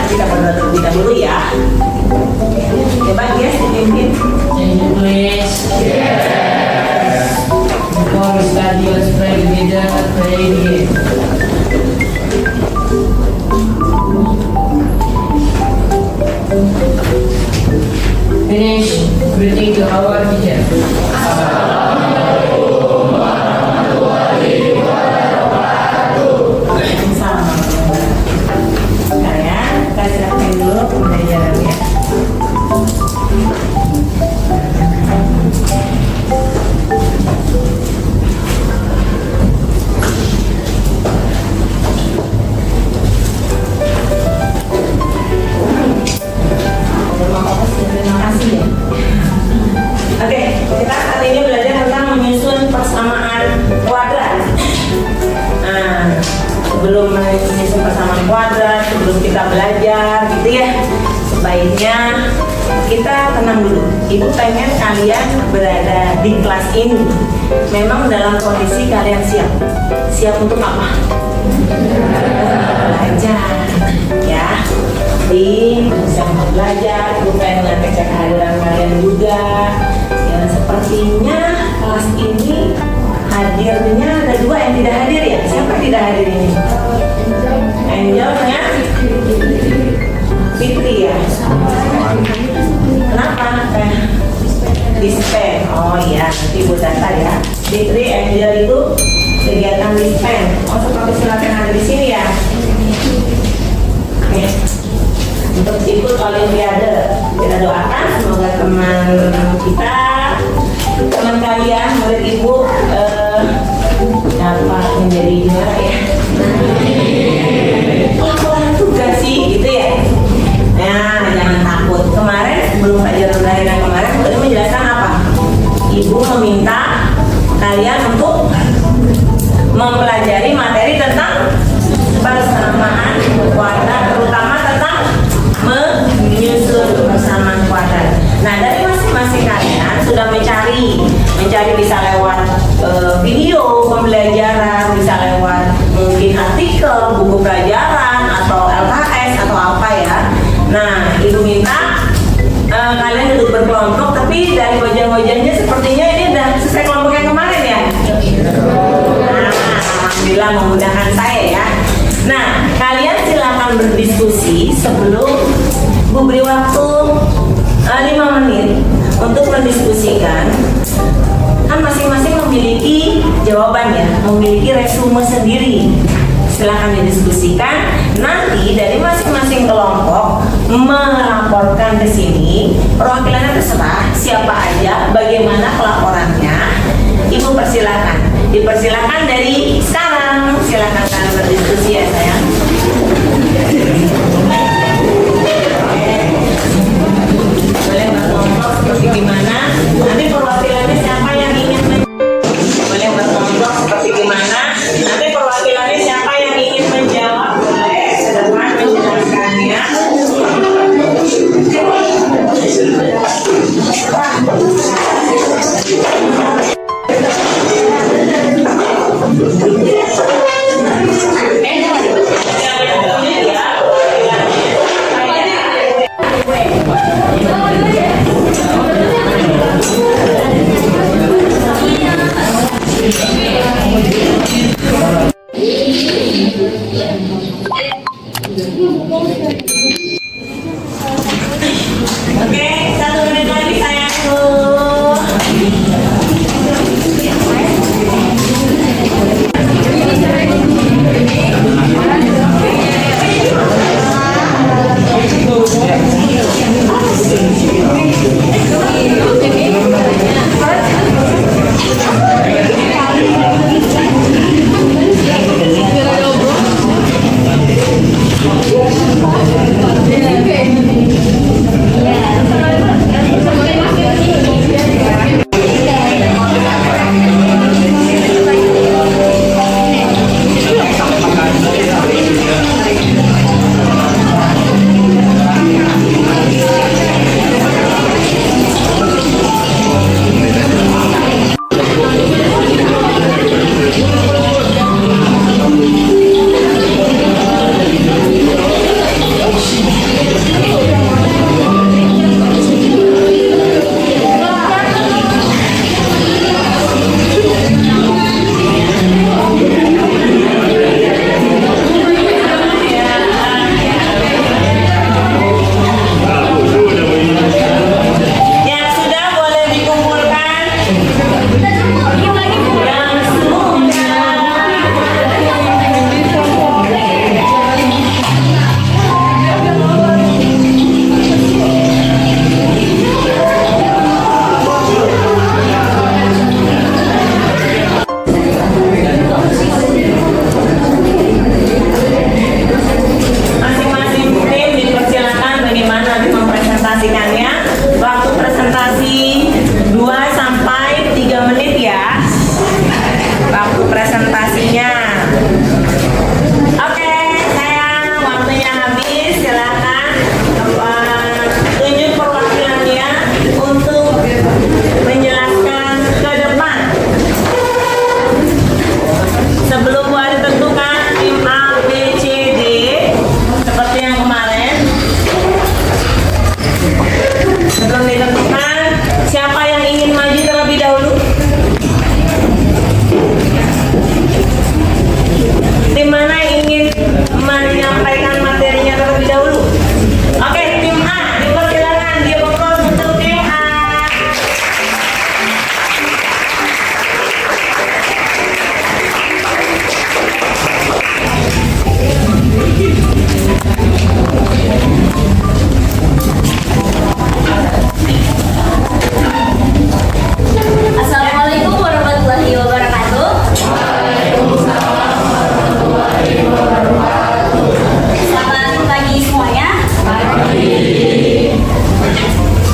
kita berdoa terlebih dahulu ya. Coba Gies dipimpin. Thank you, please. Before we start, let's pray together. Pray again. Finish. Greeting to our teacher. Sebelum menyusun persamaan kuadrat, sebelum kita belajar gitu ya, sebaiknya kita tenang dulu. Ibu pengen kalian berada di kelas ini memang dalam kondisi kalian siap untuk apa? Belajar ya. Jadi siap untuk belajar. Ibu pengen ngecek kehadiran kalian juga ya. Sepertinya kelas ini hadirnya ada 2 yang tidak hadir ya. Siapa yang tidak hadir ini? Angel dengan Fitri ya. Kenapa? Dispen. Oh iya, nanti Bu data ya. Fitri, Angel itu kegiatan dispen. Oh, seperti silakan ada di sini ya. Oke. Untuk ikut Olimpiade, kita doakan semoga teman kalian, murid ibu dapat menjadi juara ya. Laporan tugas sih gitu ya. Nah, jangan takut. Kemarin sebelum pelajaran terakhir yang kemarin, Ibu menjelaskan apa? Ibu meminta kalian untuk mempelajari materi tentang persamaan kuadrat, terutama tentang menyusun persamaan kuadrat. Nah, dari masing-masing kalian sudah mencari bisa lewat video pembelajaran, bisa lewat mungkin artikel, buku pelajaran, atau LKS atau apa ya. Nah, Ibu minta kalian duduk berkelompok, tapi dari wajah-wajahnya sepertinya ini udah sesuai kelompok yang kemarin ya. Nah, alhamdulillah memudahkan saya ya. Nah, kalian silakan berdiskusi sebelum Bu beri waktu 5 menit untuk mendiskusikan. Kan masing-masing memiliki jawaban ya, memiliki resume sendiri. Silahkan didiskusikan. Nanti dari masing-masing kelompok melaporkan ke sini. Perwakilannya terserah siapa aja, bagaimana pelaporannya. Ibu persilakan. Dipersilakan dari sekarang. Silakan kalian berdiskusi ya sayang. Boleh berkelompok seperti gimana? Nanti perwakilannya siapa yang ingin boleh berkelompok seperti gimana? Nanti perwakilannya siapa yang ingin menjawab? Boleh ke depan menjelaskannya. Oke, 1 menit lagi sayangku.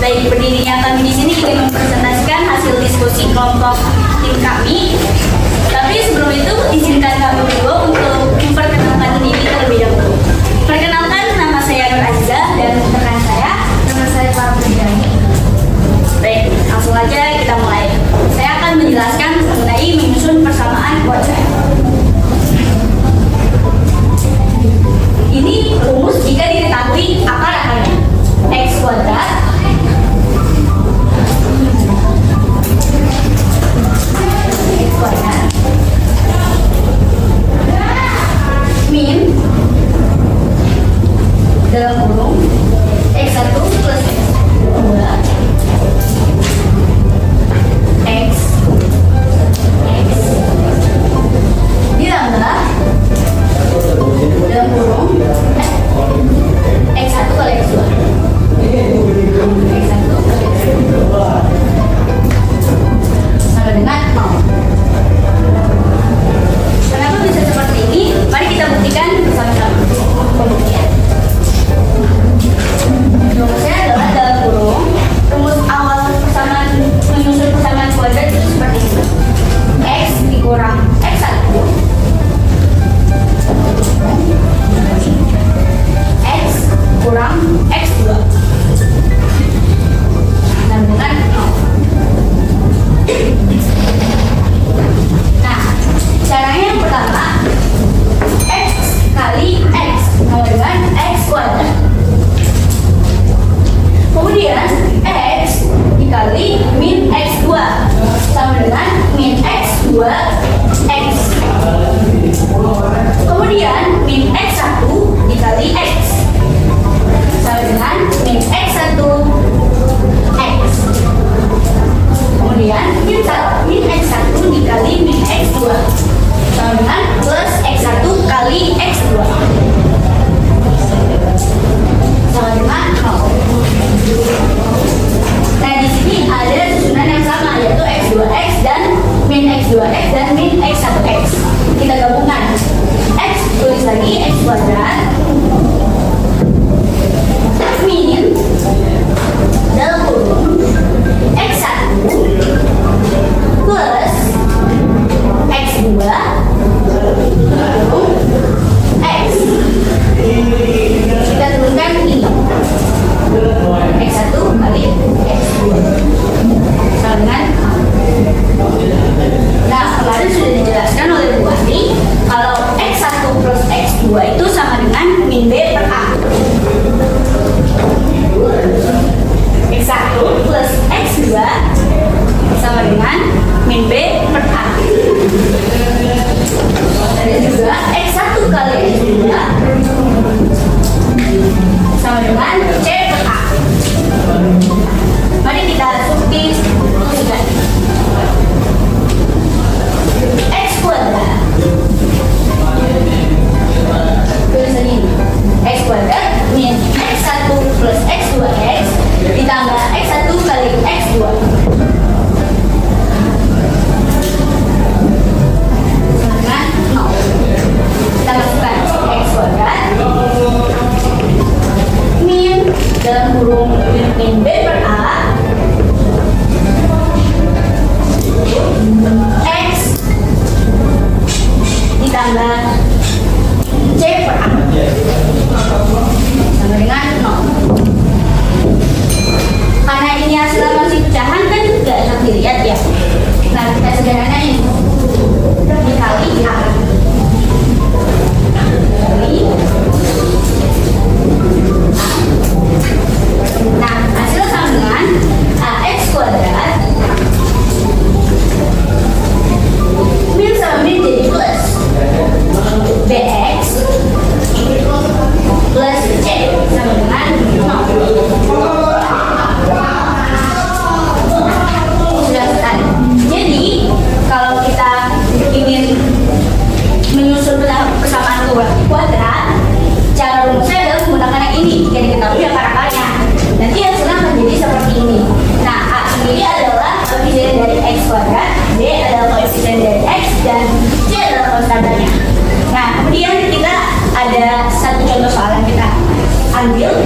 Baik, berdirinya kami di sini ingin mempresentasikan hasil diskusi kelompok tim kami. Tapi sebelum itu, izinkan kami dulu untuk memperkenalkan diri terlebih dahulu. Perkenalkan, nama saya Nur Aziza dan rekan saya, nama saya Farah Priani. Baik, langsung aja kita mulai. Saya akan menjelaskan mengenai menyusun persamaan kuadrat. Ini rumus jika diketahui akar-akarnya. X kuadrat min dalam kurung X1 plus X2 X ditambah dalam kurung X1 kali X2 X1 kali X2 sama dengan 0. Kenapa bisa seperti ini? Mari kita buktikan bersama-sama. Pembuktian. Rumusnya adalah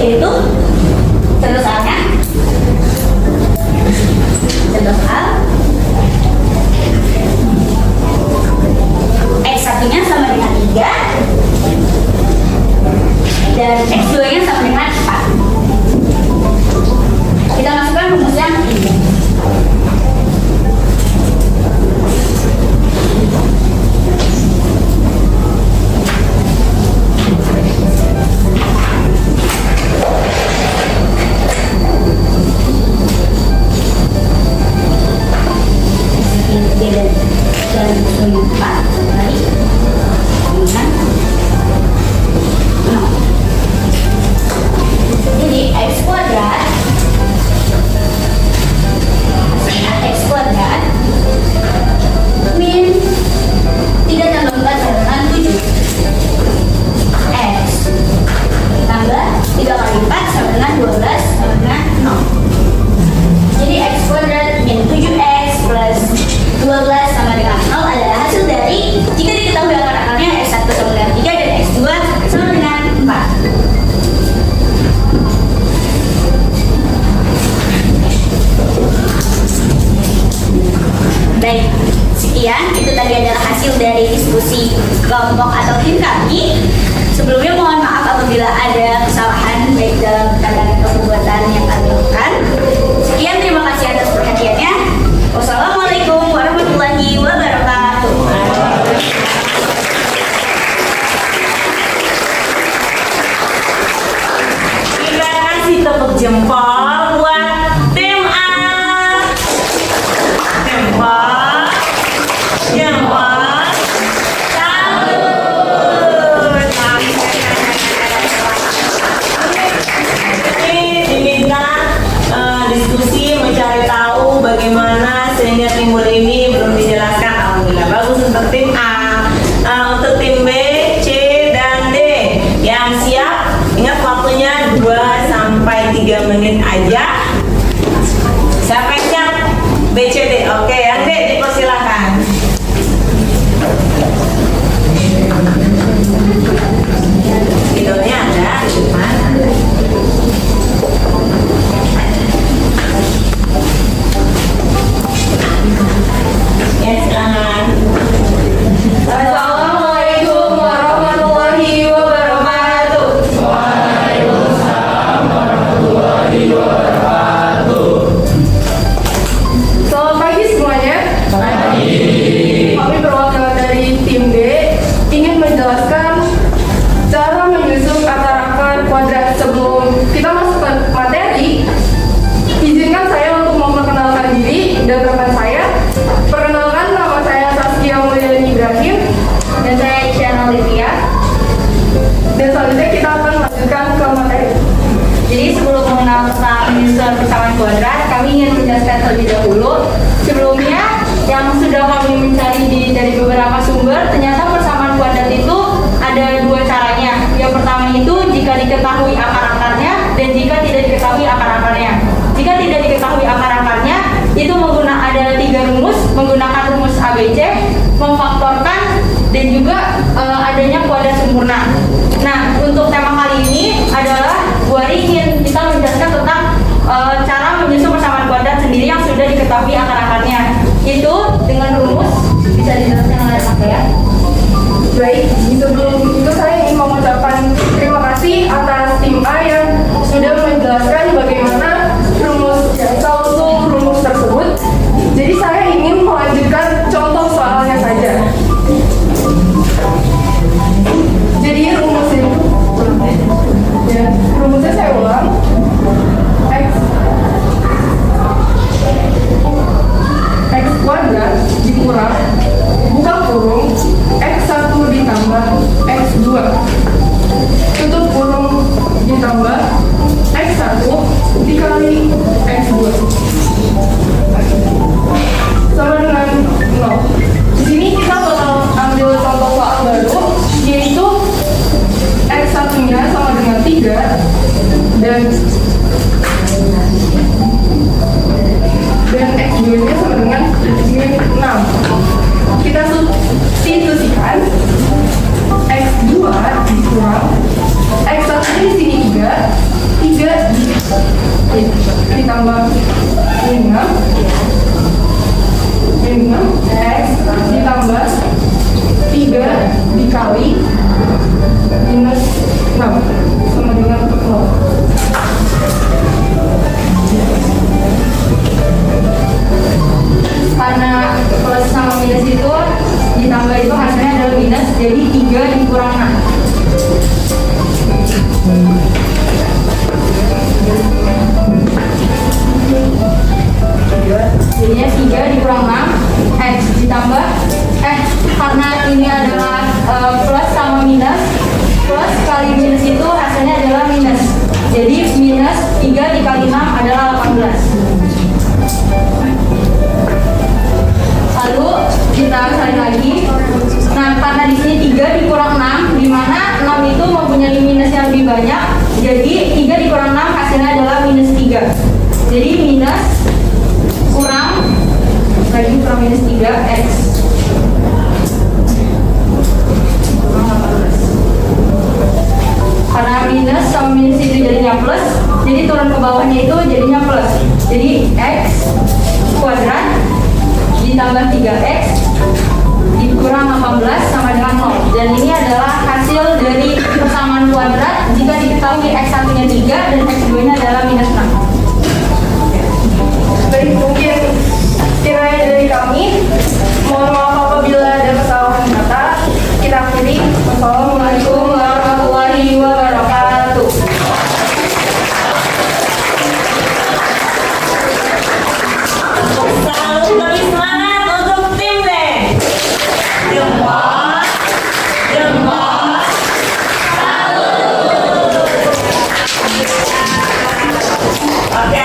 yaitu contoh soalnya. Contoh soal X1-nya sama dengan 3 dan X2-nya sama dengan 4. Kita masukkan rumusnya ini. Dan 4 kali dengan 0. Jadi X kuadrat min 3 tambah 4 sama dengan 7. X tambah 3 kali 4 sama dengan 12 sama dengan 0. Jadi X kuadrat min 7X plus 12 sama dengan 0 adalah hasil dari jika diketahui akar-akarnya X1 sama dengan 3 dan X2 sama dengan 4. Baik, sekian itu tadi adalah hasil dari diskusi kelompok atau tim kami. Sebelumnya mohon maaf apabila ada kesalahan baik dalam kata-kata pembuatan yang kami lakukan. Sekian, terima kasih atas perhatiannya. Wassalamualaikum warahmatullahi wabarakatuh. Kita kasih tepuk jempol buat tim A. Jempol, jempol, salut. Ini diminta diskusi mencari tahu bagaimana sehingga timbul ini belum dijelaskan. Alhamdulillah bagus untuk tim A. Untuk tim B, C, dan D yang siap, ingat waktunya 2 sampai 3 menit aja. Siapa yang siap? B, C, D. Oke, yang D dipersilakan. Videonya ada di depan. Ya, silakan. Assalamualaikum warahmatullahi wabarakatuh. Selamat pagi semuanya. Kami perwakilan dari tim D ingin menjelaskan cara menyusun akar-akar kuadrat. Sebelum kita masuk ke materi, izinkan saya untuk memperkenalkan diri dan rekan saya. Perkenalkan, nama saya Saskia Mulyani Ibrahim. Dan saya Isyana Olivia. Dan selanjutnya kita akan melanjutkan ke materi. Jadi sebelum mengenal tentang penyusunan persamaan kuadrat, kami ingin menjelaskan terlebih dahulu. Sebelumnya, yang sudah kami mencari dari beberapa sumber, ternyata persamaan kuadrat itu ada 2 caranya. Yang pertama itu jika diketahui akar-akarnya dan jika tidak diketahui akar-akarnya. Jika tidak diketahui akar-akarnya, itu ada 3 rumus, menggunakan rumus ABC, memfaktorkan, dan juga adanya kuadrat sempurna. Nah, untuk tema kali ini adalah Bu Ari ingin kita menjelaskan tentang cara menyusun persamaan kuadrat sendiri yang sudah diketahui akar-akarnya. Itu dengan rumus, bisa dijelaskan oleh Mas ya? Baik, sebelum itu saya ingin mengucapkan terima kasih atas tim A yang sudah menjelaskan bagaimana rumus yang klausul rumus tersebut. Jadi saya ingin melanjutkan contoh soalnya saja. Jadi rumusnya ya, rumusnya saya ulang. X kuadrat dikurang buka kurung X1 ditambah X2 tutup kurung ditambah X1 dikali X2 sama dengan 0. Di sini kita bakal ambil contoh soal baru, yaitu X1-nya sama dengan 3 dan X2-nya sama dengan min 6. Kita substitusikan X2 dikurang X1 di sini 3 ditambah 5 X ditambah 3 dikali minus 6 sama dengan 0. Karena plus sama minus itu ditambah itu hasilnya adalah minus, jadi 3 dikurang 6. Jadinya 3 dikurang 6 X ditambah karena ini adalah plus sama minus, plus kali minus itu hasilnya adalah minus, jadi minus 3 dikali 6 adalah 18. Lalu kita cari lagi. Nah, karena di sini 3 dikurang 6, di mana 6 itu mempunyai minus yang lebih banyak, jadi 3 dikurang 6 hasilnya adalah minus 3. Jadi minus kurang minus 3 X kurang 18. Karena minus sama minus itu jadinya plus, jadi turun ke bawahnya itu jadinya plus. Jadi X kuadrat ditambah 3X dikurang 18 sama dengan 0. Dan ini adalah hasil dari persamaan kuadrat jika diketahui X1 nya 3 dan X2 nya adalah minus 6. Baik, mungkin kiranya dari kami. Mohon maaf apabila ada kesalahan kata. Kita akhiri. Wassalamualaikum warahmatullahi wabarakatuh. Selalu lebih semangat untuk tim deh. Jempol, jempol, Oke,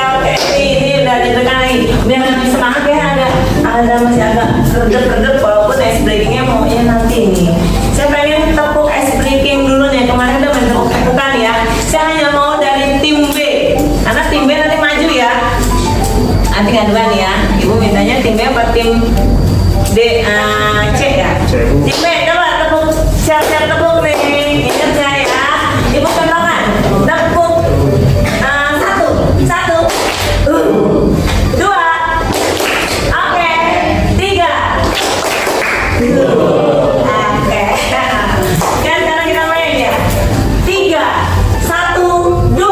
ini udah ditekan lagi. Biar lebih semangat ya, ada masih agak redep-redep walaupun ice breakingnya maunya nanti nih. Saya pengen tepuk ice breaking dulu nih. Kemarin udah main tepuk-tepukan ya. Saya hanya mau dari tim B, karena tim B nanti maju ya. Nanti ngaduan ya. Ibu mintanya tim B apa tim D, C ya? Tim B, coba tepuk, siap-siap tepuk nih. Ingat saya, ibu contohkan. Tepuk. Satu, dua, oke, 3. Oke. Kan sekarang kita main ya. 3, 1, 2.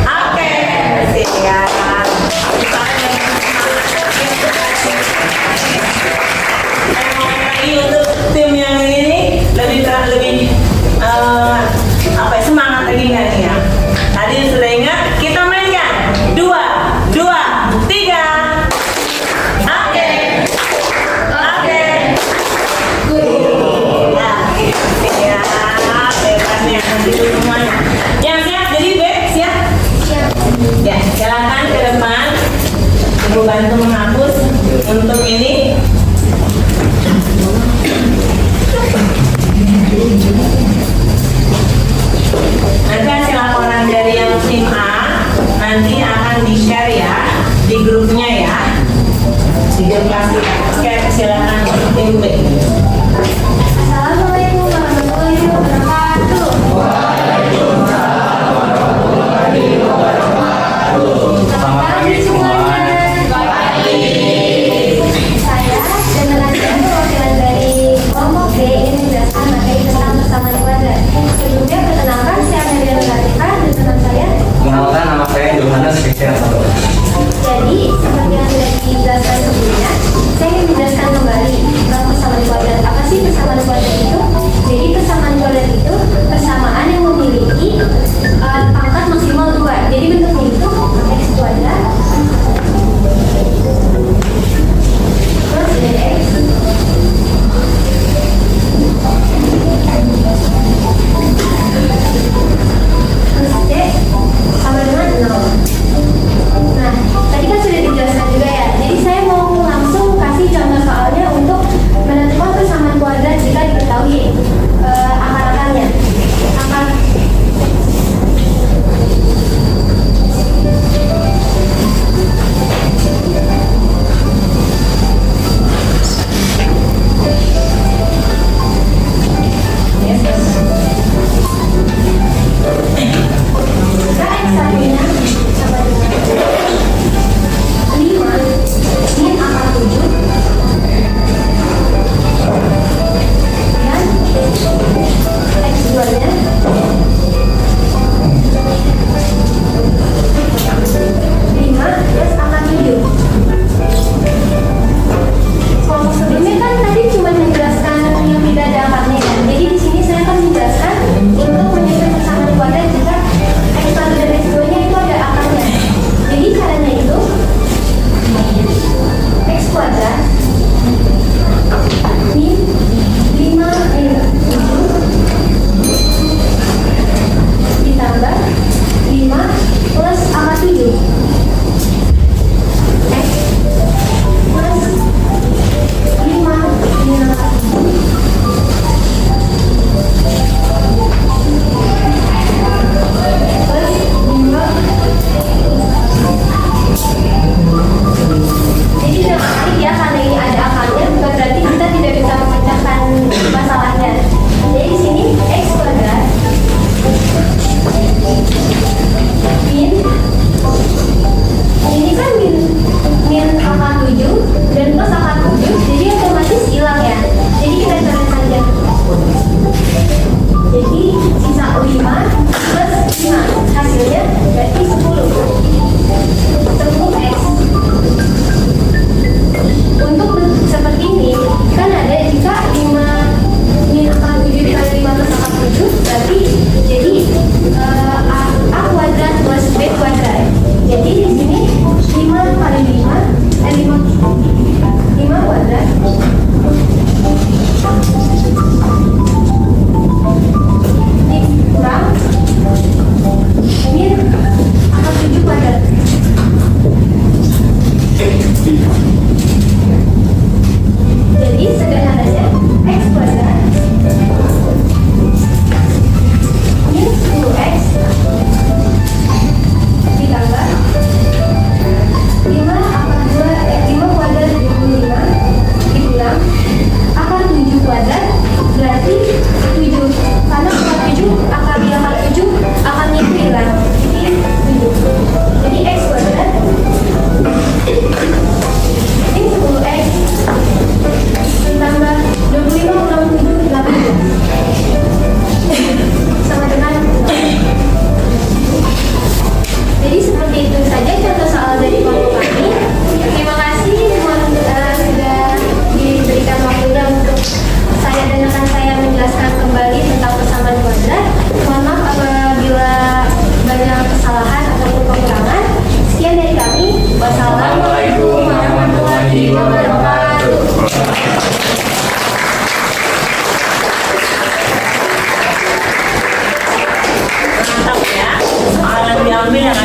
Oke, siap. Lagi untuk tim yang ini lebih semangat lagi nggak nih ya? Tadi sudah ingat, kita mainkan 2, 3. Oke. Ya, bebasnya nanti semuanya. Yang siap jadi B, siap? Ya, silakan ke depan. Ibu bantu menghapus untuk ini. Nanti hasil laporan dari yang tim A nanti akan di-share ya di grupnya ya, di grup kelas kita. Oke, silakan untuk tim B. Assalamualaikum warahmatullahi wabarakatuh. Selamat pagi semuanya. Selamat pagi.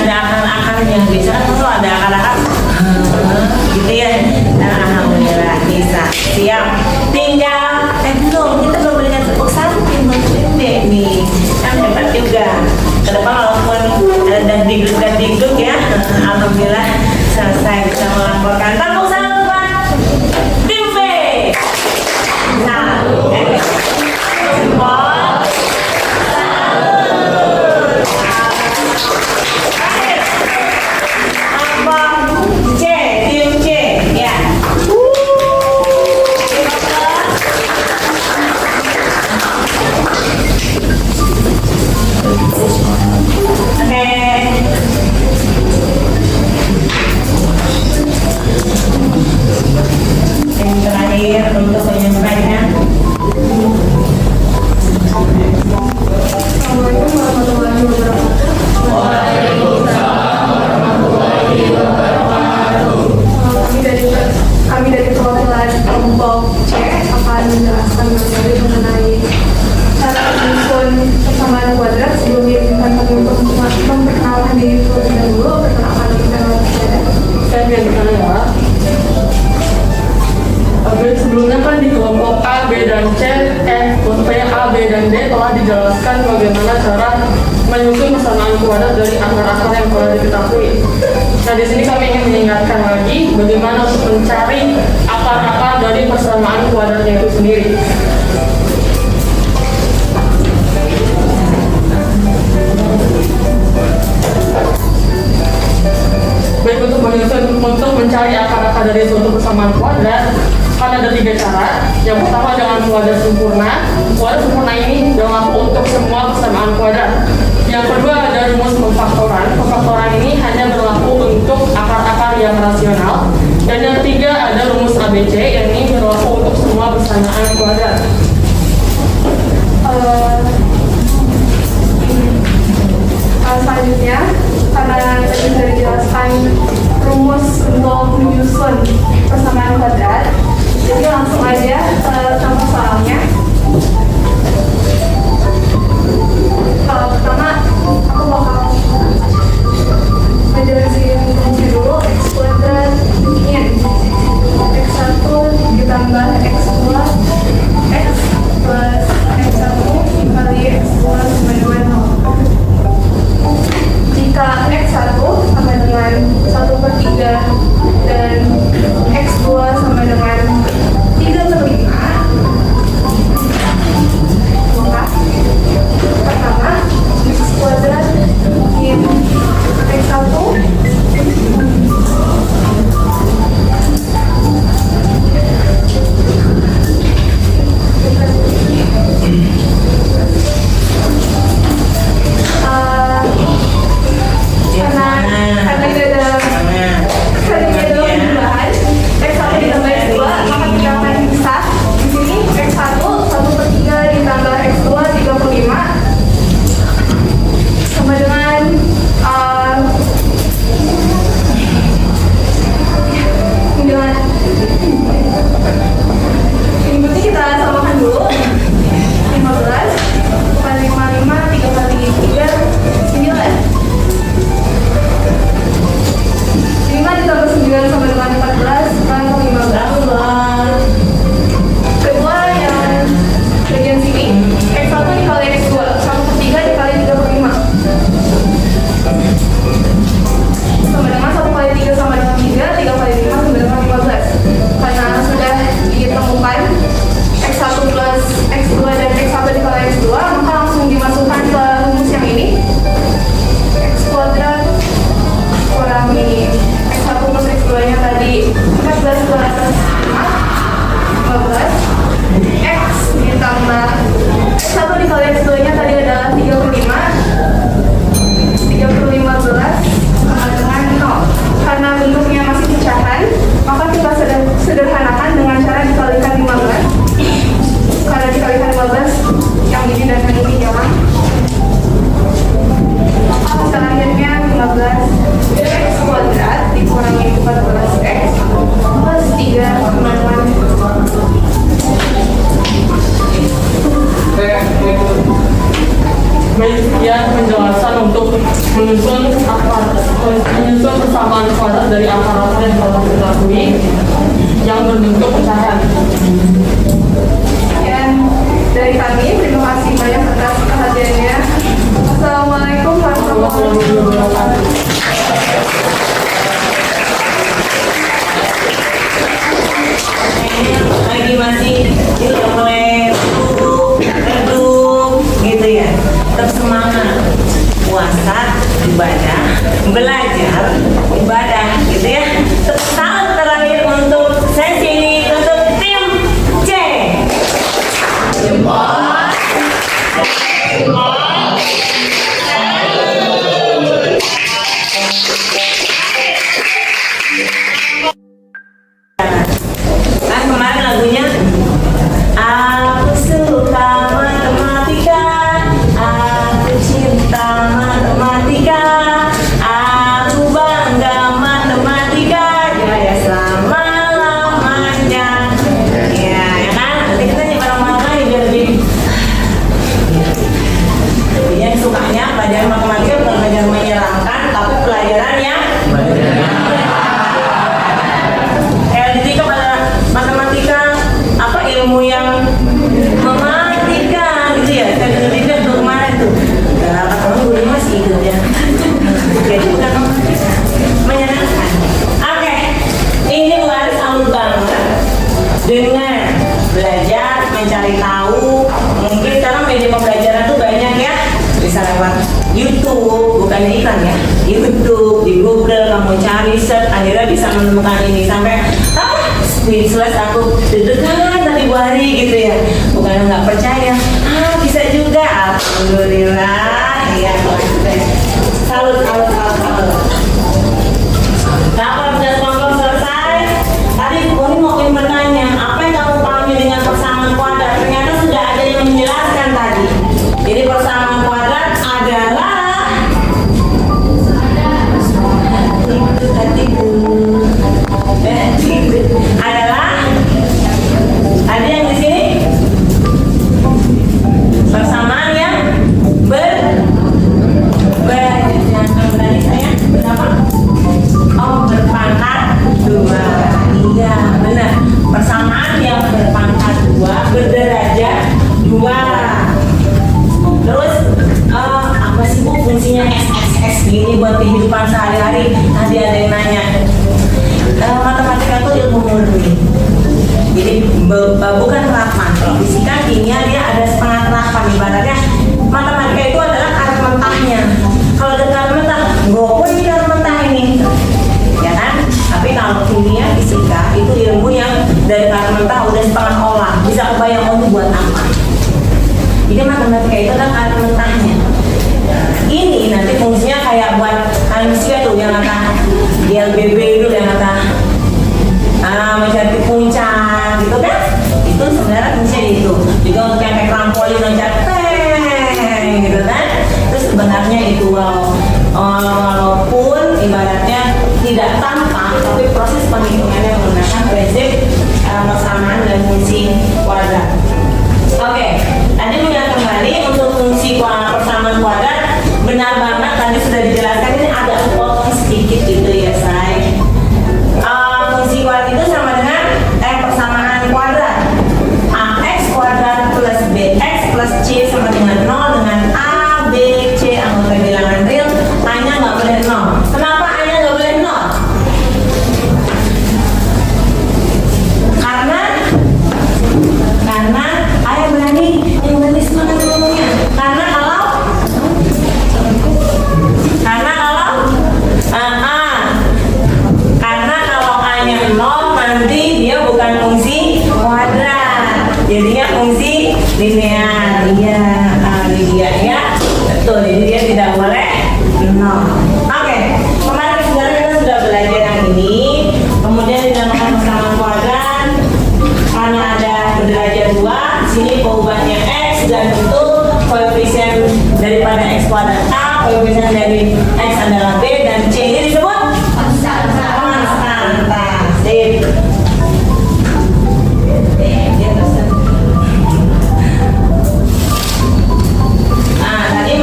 ada akar-akarnya. Biasa kan kalau ada akar-akar gitu ya. Nah, alhamdulillah bisa. Siap. Tinggal belum, kita belum berikan tepuk samping untuk deh nih. Kan hebat juga. Ke depan walaupun ada digduk ya, alhamdulillah selesai bisa melaporkan. Tepuk tangan buat tim B. Nah, C, tim C, ya. Yang terakhir untuk penyampaian. Assalamualaikum warahmatullahi wabarakatuh. Kami dari perwakilan kelompok C akan menjelaskan materi mengenai cara menyusun persamaan kuadrat. Sebelumnya izinkan kami untuk memperkenalkan diri terlebih dahulu. Perkenalkan diri dengan Saya biar ya. Oke, sebelumnya kan di kelompok A, B, dan C, maksudnya A, B, dan D telah dijelaskan bagaimana cara menyusun persamaan kuadrat dari akar-akar yang telah diketahui. Nah, di sini kami ingin mengingatkan lagi bagaimana untuk mencari akar-akar dari persamaan kuadratnya itu sendiri. Baik, untuk mencari akar-akar dari suatu persamaan kuadrat, kan ada 3 cara. Yang pertama dengan kuadrat sempurna. Kuadrat sempurna ini berlaku untuk semua persamaan kuadrat. Yang kedua ada rumus pemfaktoran. Pemfaktoran ini hanya berlaku untuk akar-akar yang rasional. Dan yang ketiga ada rumus ABC, yang ini berlaku untuk semua persamaan kuadrat. Selanjutnya, karena tadi sudah dijelaskan rumus untuk menyusun persamaan kuadrat, jadi langsung aja ke contoh soalnya. Pertama, aku bakal ngejelasin fungsi dulu. X kuadrat in X1 penjelasan untuk menyusun persamaan kuadrat dari akar-akar yang telah diketahui yang berbentuk pecahan. Dan dari kami, terima kasih banyak atas perhatiannya. Assalamualaikum warahmatullahi wabarakatuh. Lagi masih itu udah mulai redup gitu ya, tetap semangat puasa, ibadah, belajar, ibadah gitu ya. Salam terakhir untuk sesi ini untuk tim C. Kan kemarin lagunya aku suka matematika, aku cinta matematika, aku bangga matematika, jaya selama-lamanya. Ya kan? Nanti kita nyebar lagi biar lebih. Yang sukanya pelajaran matematika bukan pelajaran menyenangkan, tapi pelajaran yang matematika apa ilmu yang mematikan gitu ya. Saya dengar tuh kemarin tuh kata orang guru masih gitu ya, jadi bukan menyenangkan. Oke, ini Bu Aris salut banget dengan belajar mencari tahu. Mungkin sekarang media pembelajaran tuh banyak ya, bisa lewat YouTube, bukannya iklan ya, YouTube, di Google kamu cari search, akhirnya bisa menemukan ini sampai speechless aku deg-degan tadi Bu Ari gitu ya, bukan nggak percaya, bisa juga, alhamdulillah ya. Salut. Nah, kalau sudah kelompok selesai, tadi Bu Ari mau bertanya apa yang kamu pahami dengan persamaan kuadrat. Ternyata sudah ada yang menjelaskan tadi. Jadi persamaan kuadrat adalah ada yang di sini persamaan yang berpangkat dua. Iya benar, persamaan yang berpangkat dua, berderajat dua. Terus apa sih Bu fungsinya XXX gini buat kehidupan sehari-hari? Tadi ada yang nanya. Matematika itu ilmu murni, jadi bukan terapan. Kalau fisika, kimia dia ada setengah terapan. Ibaratnya matematika itu adalah karet mentahnya. Kalau ada karet mentah, pun ini karet mentah ini, ya kan? Tapi kalau kimia, fisika itu ilmu yang dari karet mentah udah setengah olah, bisa kebayang itu buat apa. Jadi matematika itu adalah karet mentahnya. Ini nanti fungsinya kayak buat manusia tuh yang kata DLBB itu yang kata mencari puncak gitu kan, itu sebenarnya fungsinya itu juga untuk yang kayak trampolin loncat gitu kan. Terus sebenarnya itu walaupun ibaratnya tidak tampak, tapi proses penghitungannya menggunakan prinsip persamaan dan fungsi kuadrat. Oke, tadi mengingat kembali untuk fungsi persamaan kuadrat, benar banget tadi sudah dijelaskan. Ini agak potong sedikit gitu ya say. Fungsi kuadrat itu sama dengan persamaan kuadrat ax kuadrat plus bx plus c sama dengan 0 dengan a, b, c anggota bilangan real. A-nya nggak boleh 0. Kenapa A-nya nggak boleh 0? Karena ayah berani semangat ngomongnya. Karena kalau A-nya 0 nanti dia bukan fungsi kuadrat, jadinya fungsi linear. Iya, linear ya, betul. Jadi dia tidak boleh 0. Oke, kemarin sebenarnya kita sudah belajar yang ini. Kemudian dinamakan persamaan kuadrat karena ada berderajat 2. Di sini perubahannya x dan bentuk koefisien daripada x kuadrat a, koefisien dari x adalah b, dan c ini disebut konstanta. Sip. Tadi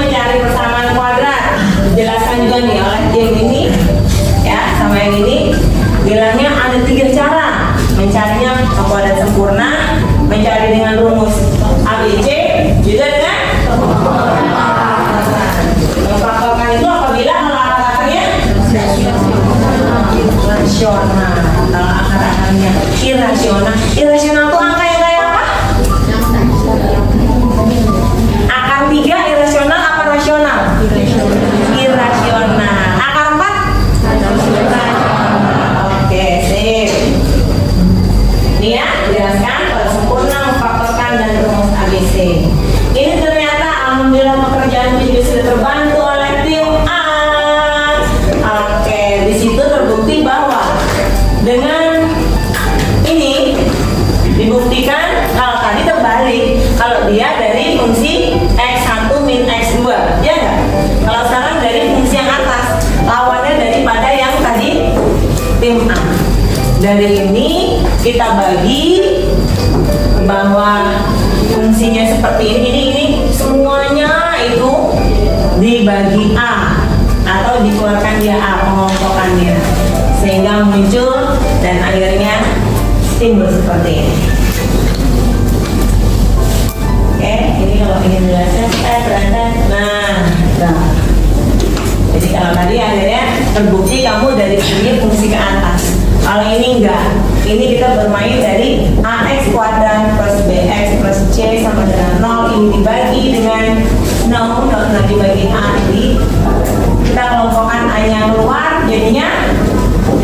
Memfaktorkan itu apabila kalau akar-akarnya rasional. Kalau akar-akarnya irasional. Irasional itu angka yang kayak apa? Akar 3 irasional apa rasional? Irasional. Akar 4? Oke, sip. Ini ya, jelaskan pada sempurna memfaktorkan dan rumus ABC. Ini ternyata alhamdulillah pekerjaan juga sudah terbantu oleh tim A. Oke, di situ terbukti bahwa dengan ini dibuktikan kalau tadi terbalik, kalau dia dari fungsi x1 min x2, ya enggak? Kalau sekarang dari fungsi yang atas, lawannya daripada yang tadi tim A. Dari ini kita bagi bahwa fungsinya seperti ini semuanya itu dibagi A atau dikeluarkan dia A, pengelompokannya, sehingga muncul dan akhirnya timbul seperti ini. Oke, ini kalau ingin jelaskan nah. Jadi kalau tadi akhirnya terbukti kamu dari sini fungsi ke atas. Kalau ini enggak, ini kita bermain dari ax kuadrat plus bx plus c sama dengan 0. Ini dibagi dengan 0 dibagi a. Jadi kita kelompokkan a nya keluar, jadinya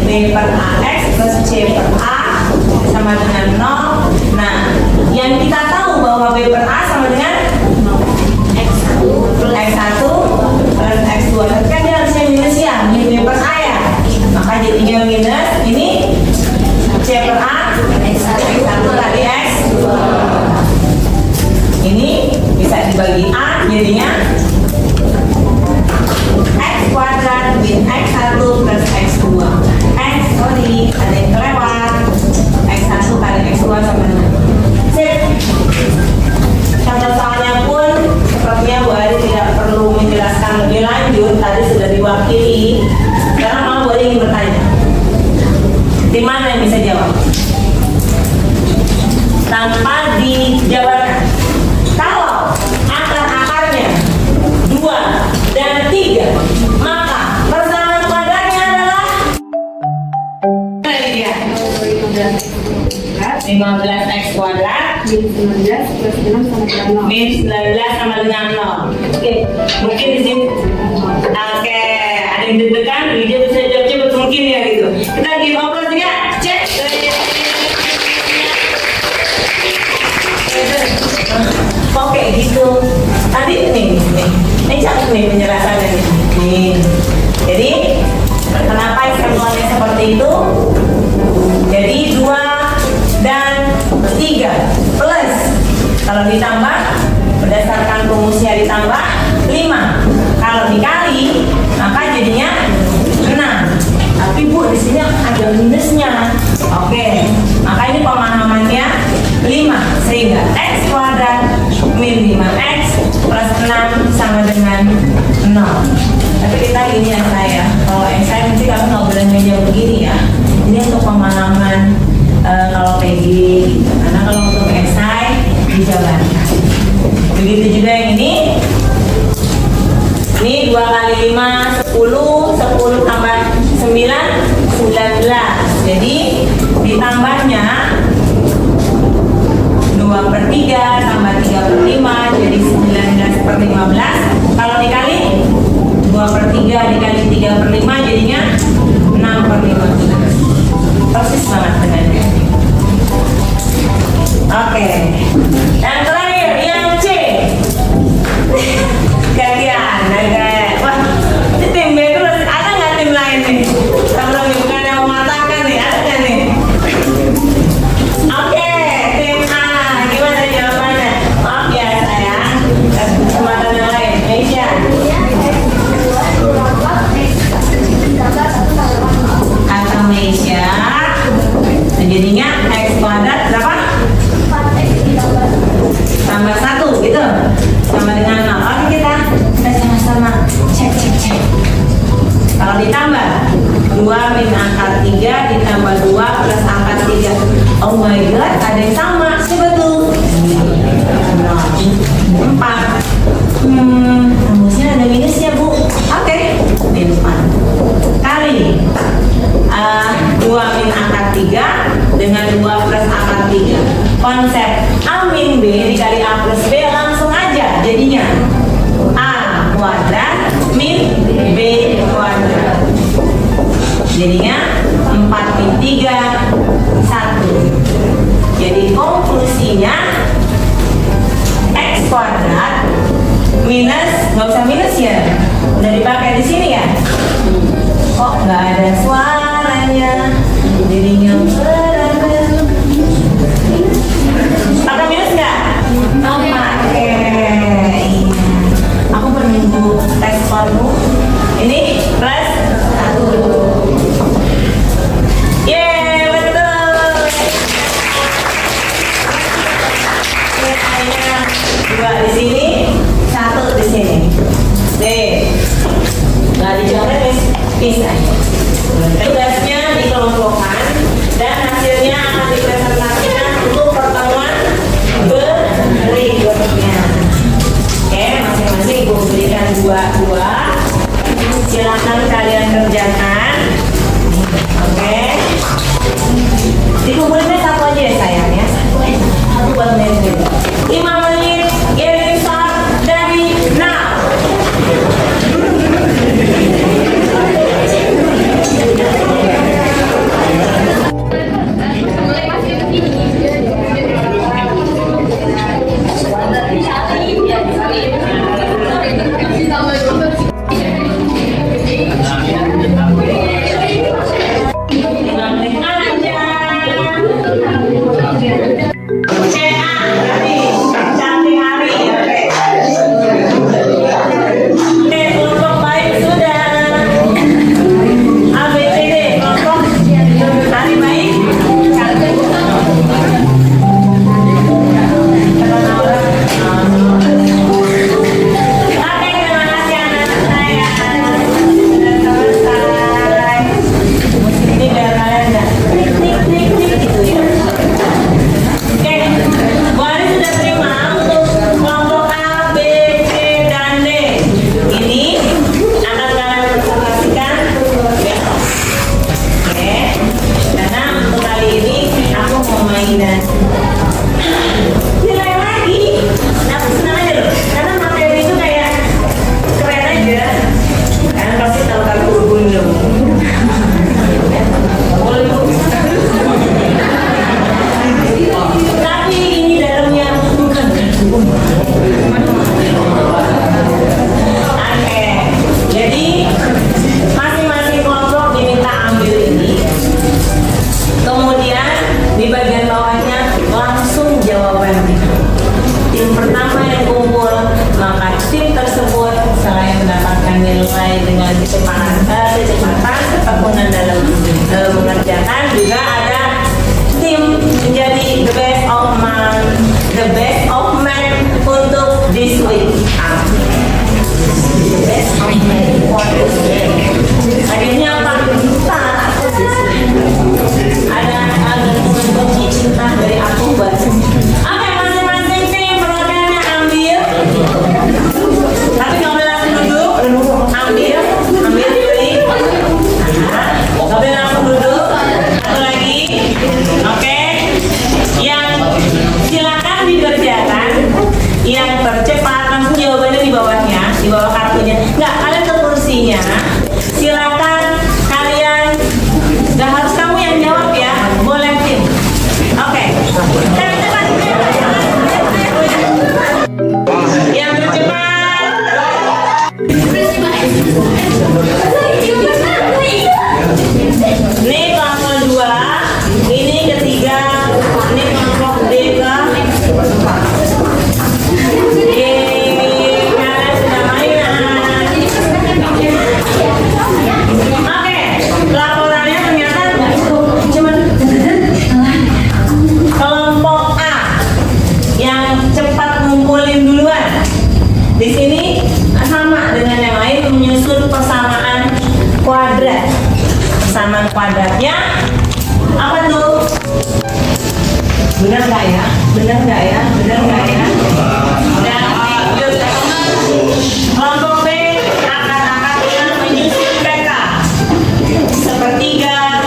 b per ax plus c per a sama dengan 0. Nah, yang kita tahu bahwa b per a sama dengan x1 plus x2. Tapi kan dia harusnya minus ya, b per a ya. Maka jadinya minus ini c per a x1 tadi x2. Ini bisa dibagi a, jadinya x kuadrat min x1 plus x2. Ada yang kelewat. x1 kali x2 sama dengan sip. Contoh soalnya pun sepertinya Bu Ari tidak perlu menjelaskan lebih lanjut, tadi sudah diwakili. Sekarang mau Bu Ari ingin bertanya, di mana yang bisa jawab tanpa dijabarkan? Kalau akar-akarnya 2 dan 3, maka persamaan kuadratnya adalah 15x kuadrat min 19 sama dengan 0. Oke, mungkin di sini oke, ada yang deg-degan, dia bisa jawab cepet mungkin ya gitu. Kita give over juga, cek. Oke gitu. Tadi ini cakep nih penjelasannya nih. Jadi kenapa eksemplarnya seperti itu? Jadi 2 dan 3 plus kalau ditambah berdasarkan rumusnya ditambah 5. Kalau dikali maka jadinya 6. Tapi Bu di sini ada minusnya. Oke, maka ini pemahamannya 5 sehingga x kuadrat min 5x plus 6 sama dengan 0. Tapi kita gini ya saya, kalau saya mesti kamu nggak boleh meja begini ya. Ini untuk pemahaman kalau PG gitu. Karena kalau untuk esai dijabarkan. Begitu juga yang ini. Ini 2 kali 5 10, 10 tambah 9 19. Jadi ditambahnya 2 per 3 tambah 3 per 5 jadi 19 per 15. Kalau dikali 2 per 3 dikali 3 per 5 jadinya 6 per 15. Persis banget dengan ini. Oke. Yang terakhir yang C. Gantian. Wah, ini tim B itu ada nggak tim lain nih? Kalau bukan yang mematahkan nih, ada nggak nih? Oke, tim A. Gimana jawabannya? Maaf ya sayang. Kesempatan yang lain. Meisha. Kata Meisha. Jadinya x kuadrat berapa? Tambah 1 gitu. Sama dengan 0. Oke kita sama-sama cek. Kalau ditambah 2 min angka 3 ditambah 2 plus angka 3. Oh my god, ada yang sama. Coba tuh 4 minus, nggak usah minus ya. Udah dipakai di sini ya. Kok nggak ada suaranya? Jadinya berada. Pakai minus nggak? Pakai. Iya. Aku menunggu tes skormu. Ini plus 1. Yeay, betul. Hanya 2 di sini, 1 di sini. Nih, nggak dicoret, pisah. Tugasnya dikelompokkan dan hasilnya akan dipresentasikan untuk pertemuan berikutnya. Oke, masing-masing ibu berikan 2. Silakan kalian kerjakan. Oke. Dikumpulinnya 1 aja ya sayang ya. 1 buat menit. 5 menit. Getting start dari now. Kuadratnya apa tuh? Benar nggak ya? Benar nggak ya? Benar nggak ya? Dan kelompok B akan angkatnya menyusun PK sepertiga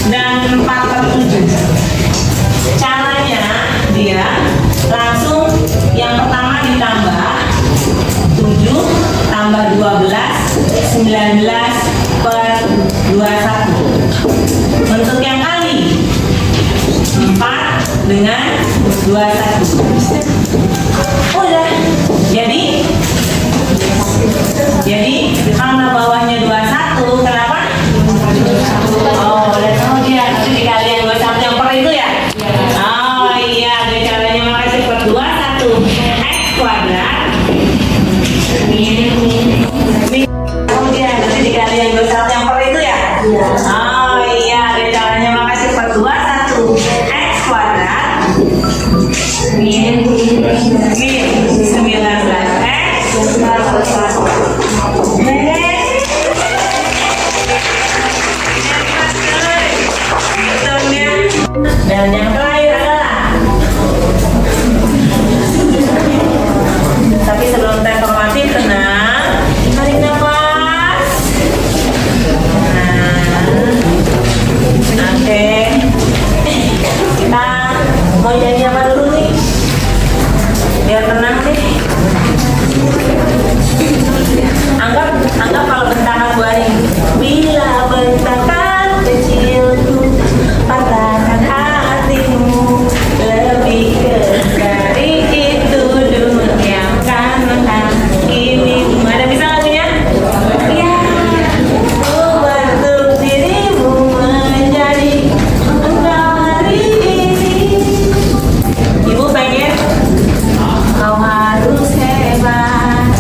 dan 4/7. Caranya dia langsung yang pertama ditambah 7 tambah 12 19/21. Untuk yang kali 4 dengan 21. Udah. Jadi Dan yang terakhir adalah, tapi sebelum tes formatif tenang, tarik nafas. Nah, oke, kita mau nyanyi apa dulu nih? Biar tenang deh. Anggap kalau bentakan baring. Bila bentakan kecilku patahkan hatimu, lebih ke dari itu dunia kan menghakimi. Ada bisa lagunya? Ya, ku bentuk dirimu menjadi engkau hari ini. Ibu pengen kau harus hebat,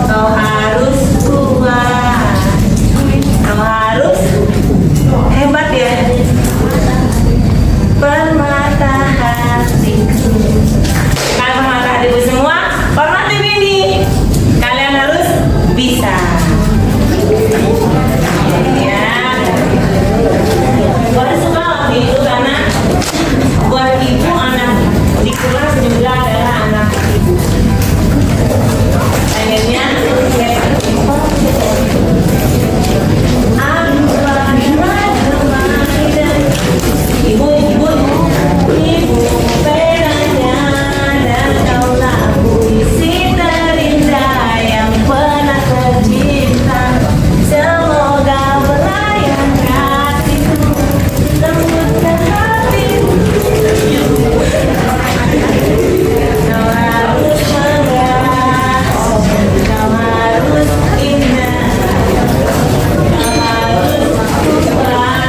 kau harus kuat, kau harus hebat ya. Permata hatiku. Kalau permata hatiku semua, formatif ini kalian harus bisa. Ya. Gue suka lagu itu karena buat ibu anak di kelas juga adalah anak ibu. Akhirnya ibu penanya dan kaulah puisi terindah yang pernah tercipta. Semoga berlayar kasihku lembutkan hatimu. Kau harus megah, kau harus indah, kau harus kuat,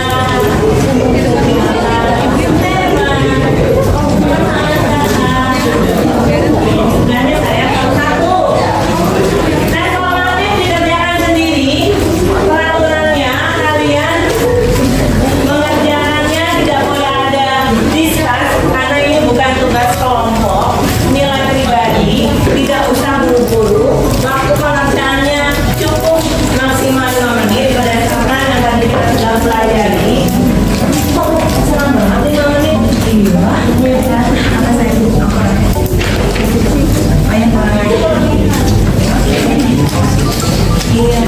sebenarnya saya kalau satu tes formatif dikerjakan sendiri, peraturannya kalian mengerjakannya tidak boleh ada diskus karena ini bukan tugas kelompok, nilai pribadi, tidak usah buru-buru, waktu pengerjaannya cukup maksimal 5 menit berdasarkan yang tadi kita sudah pelajari. Senang banget 5 menit. Iya, apa saya lupa. Banyak orang aja. Iya.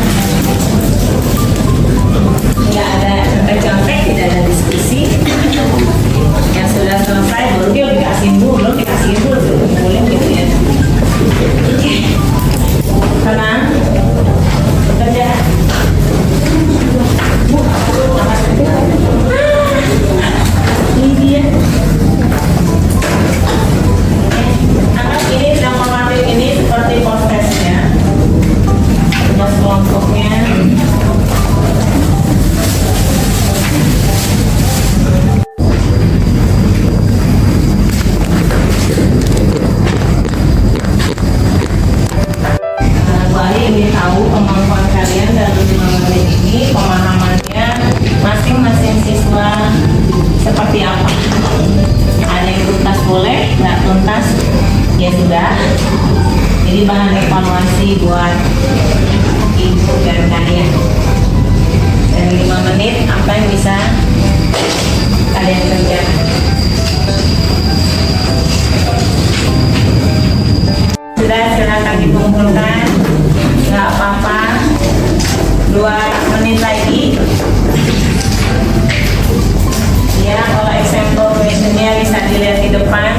Tidak ada contek-contek, tidak ada diskusi. Yang sudah selesai baru dia dikasih belum dikasih boleh gitu ya. Oke. Tenang. Bekerja. Ini dia. Anggap ini sedang formatif ini seperti prosesnya. Tugas kelompoknya. Bu Ali ingin tahu kemampuan kalian dalam 5 menit ini, pemahamannya masing-masing siswa seperti apa. Ada yang tuntas boleh, nggak tuntas ya sudah. Jadi bahan evaluasi buat ibu dan kalian. Dari 5 menit apa yang bisa kalian kerjakan? Sudah, silakan dikumpulkan. Nggak apa-apa. 2 menit lagi. Ya, kalau example questionnya bisa dilihat di depan.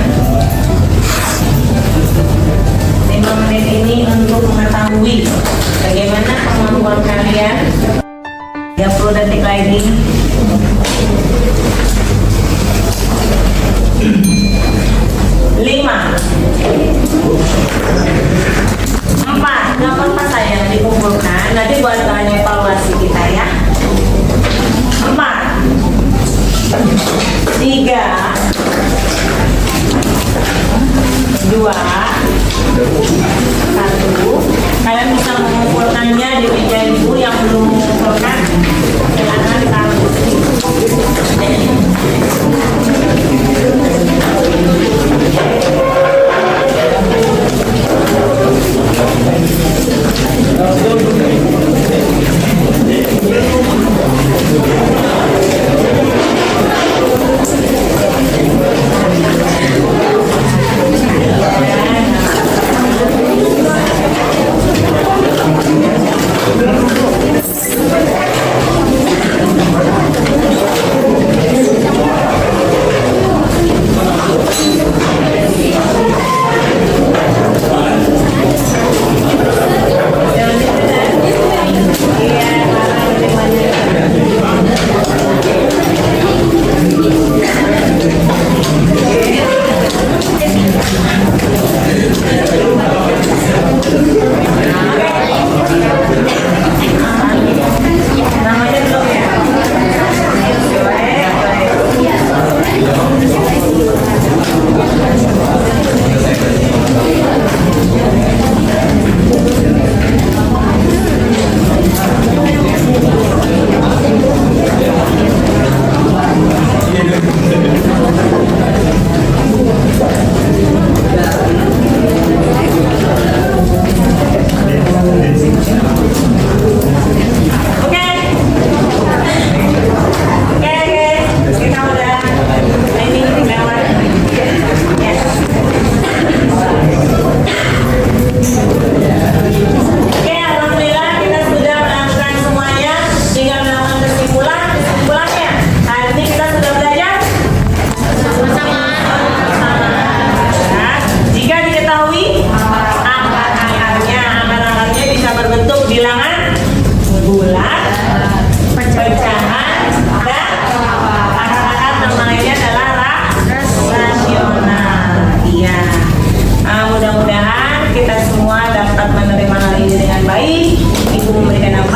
5 menit ini untuk mengetahui bagaimana kemampuan kalian. 30 detik lagi. 5 4, nggak apa-apa sayang dikumpulkan. Nanti buat bahan evaluasi kita ya. 4 3 2 1. Kalian bisa mengumpulkannya di meja ibu. Yang belum mengumpulkan silakan taruh.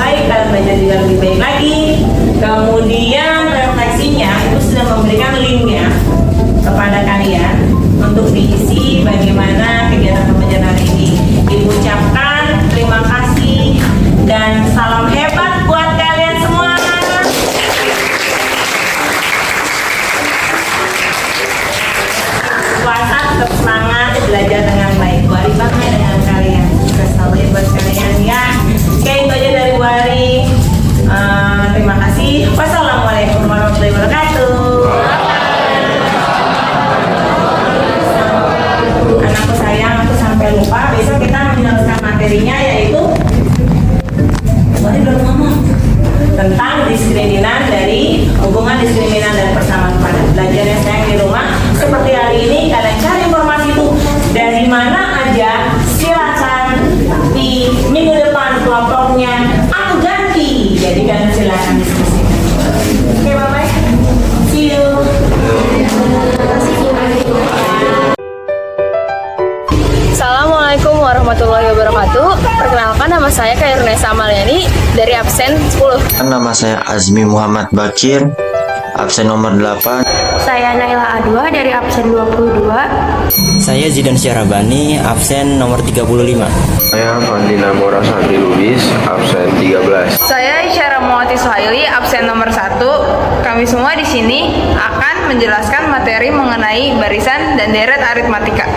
baik, kalian belajar juga lebih baik lagi. Kemudian refleksinya itu sudah memberikan linknya kepada kalian untuk diisi bagaimana kegiatan pembelajaran hari ini. Ibu ucapkan terima kasih dan salam hebat buat kalian semua. Puasa tetap semangat, belajar dengan baik. Bu Ari bangga dengan kalian. Sukses selalu ya buat kalian ya. Oke, itu aja dari Bu Ari. Terima kasih. Wassalamualaikum warahmatullahi wabarakatuh. Anakku sayang, aku sampai lupa. Besok kita meneruskan materinya yaitu Bu Ari belum ngomong tentang diskriminan dari hubungan diskriminan dan persamaan pada belajarnya sayang di rumah. Seperti hari ini kalian cari informasi itu dari mana aja, silakan di minggu depan kelompoknya aku ganti, jadi kalian silakan diskusi. Oke, bye bye, see you. Assalamualaikum warahmatullahi wabarakatuh. Perkenalkan, nama saya Kairunesa Amaliani dari absen 10. Nama saya Azmi Muhammad Bakir, absen nomor 8. Saya Naila Adwa dari absen 22. Saya Zidan Syarabani, absen nomor 35. Saya Fandina Morasati Lubis, absen 13. Saya Isyara Muati Suhaili, absen nomor 1. Kami semua di sini akan menjelaskan materi mengenai barisan dan deret aritmatika.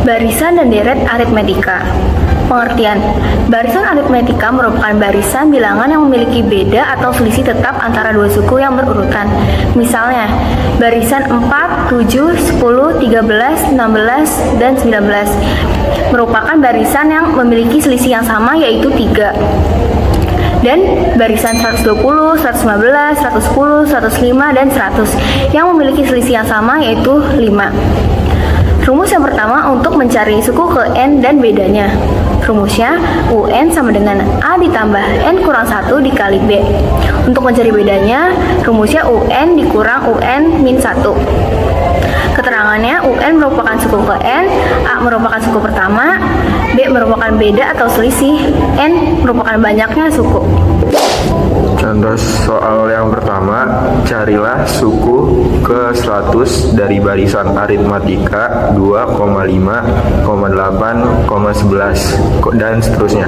Barisan dan deret aritmetika. Pengertian: barisan aritmetika merupakan barisan bilangan yang memiliki beda atau selisih tetap antara dua suku yang berurutan. Misalnya, barisan 4, 7, 10, 13, 16, dan 19 merupakan barisan yang memiliki selisih yang sama, yaitu 3. Dan barisan 120, 115, 110, 105, dan 100 yang memiliki selisih yang sama, yaitu 5. Rumus yang pertama untuk mencari suku ke N dan bedanya. Rumusnya UN sama dengan A ditambah N kurang 1 dikali B. Untuk mencari bedanya, rumusnya UN dikurang UN min 1. Keterangannya, UN merupakan suku ke N, A merupakan suku pertama, B merupakan beda atau selisih, N merupakan banyaknya suku. Contoh soal yang pertama, carilah suku ke 100 dari barisan aritmatika 2,5, 8,11 dan seterusnya.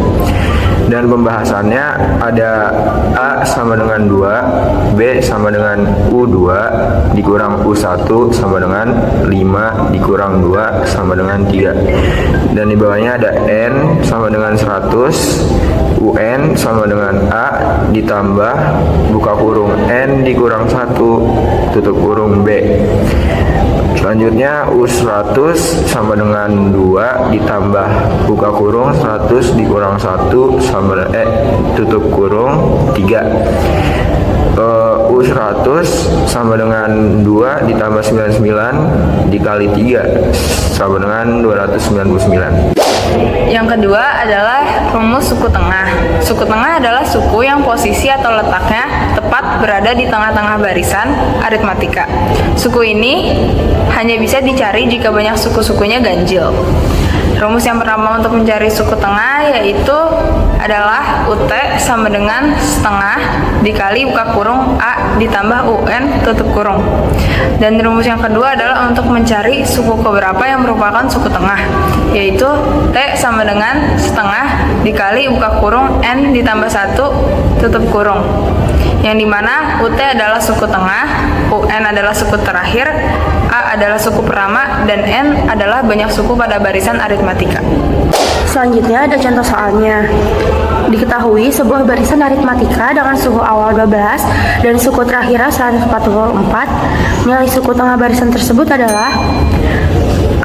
Dan pembahasannya ada A sama dengan 2, B sama dengan U2 dikurang U1 sama dengan 5 dikurang 2 sama dengan 3. Dan di bawahnya ada N sama dengan 100, UN sama dengan A ditambah buka kurung N dikurang 1 tutup kurung B. Selanjutnya U100 sama dengan 2 ditambah buka kurung 100 dikurang 1 sama tutup kurung 3. U100 sama dengan 2 ditambah 99 dikali 3 sama dengan 299. Yang kedua adalah rumus suku tengah. Suku tengah adalah suku yang posisi atau letaknya tepat berada di tengah-tengah barisan aritmatika. Suku ini hanya bisa dicari jika banyak suku-sukunya ganjil. Rumus yang pertama untuk mencari suku tengah yaitu adalah UT sama dengan setengah dikali buka kurung A ditambah UN tutup kurung. Dan rumus yang kedua adalah untuk mencari suku keberapa yang merupakan suku tengah, yaitu T sama dengan setengah dikali buka kurung N ditambah 1 tutup kurung. Yang dimana UT adalah suku tengah, UN adalah suku terakhir, A adalah suku pertama, dan N adalah banyak suku pada barisan aritmatika. Selanjutnya ada contoh soalnya. Diketahui sebuah barisan aritmatika dengan suku awal 12 dan suku terakhir 144, nilai suku tengah barisan tersebut adalah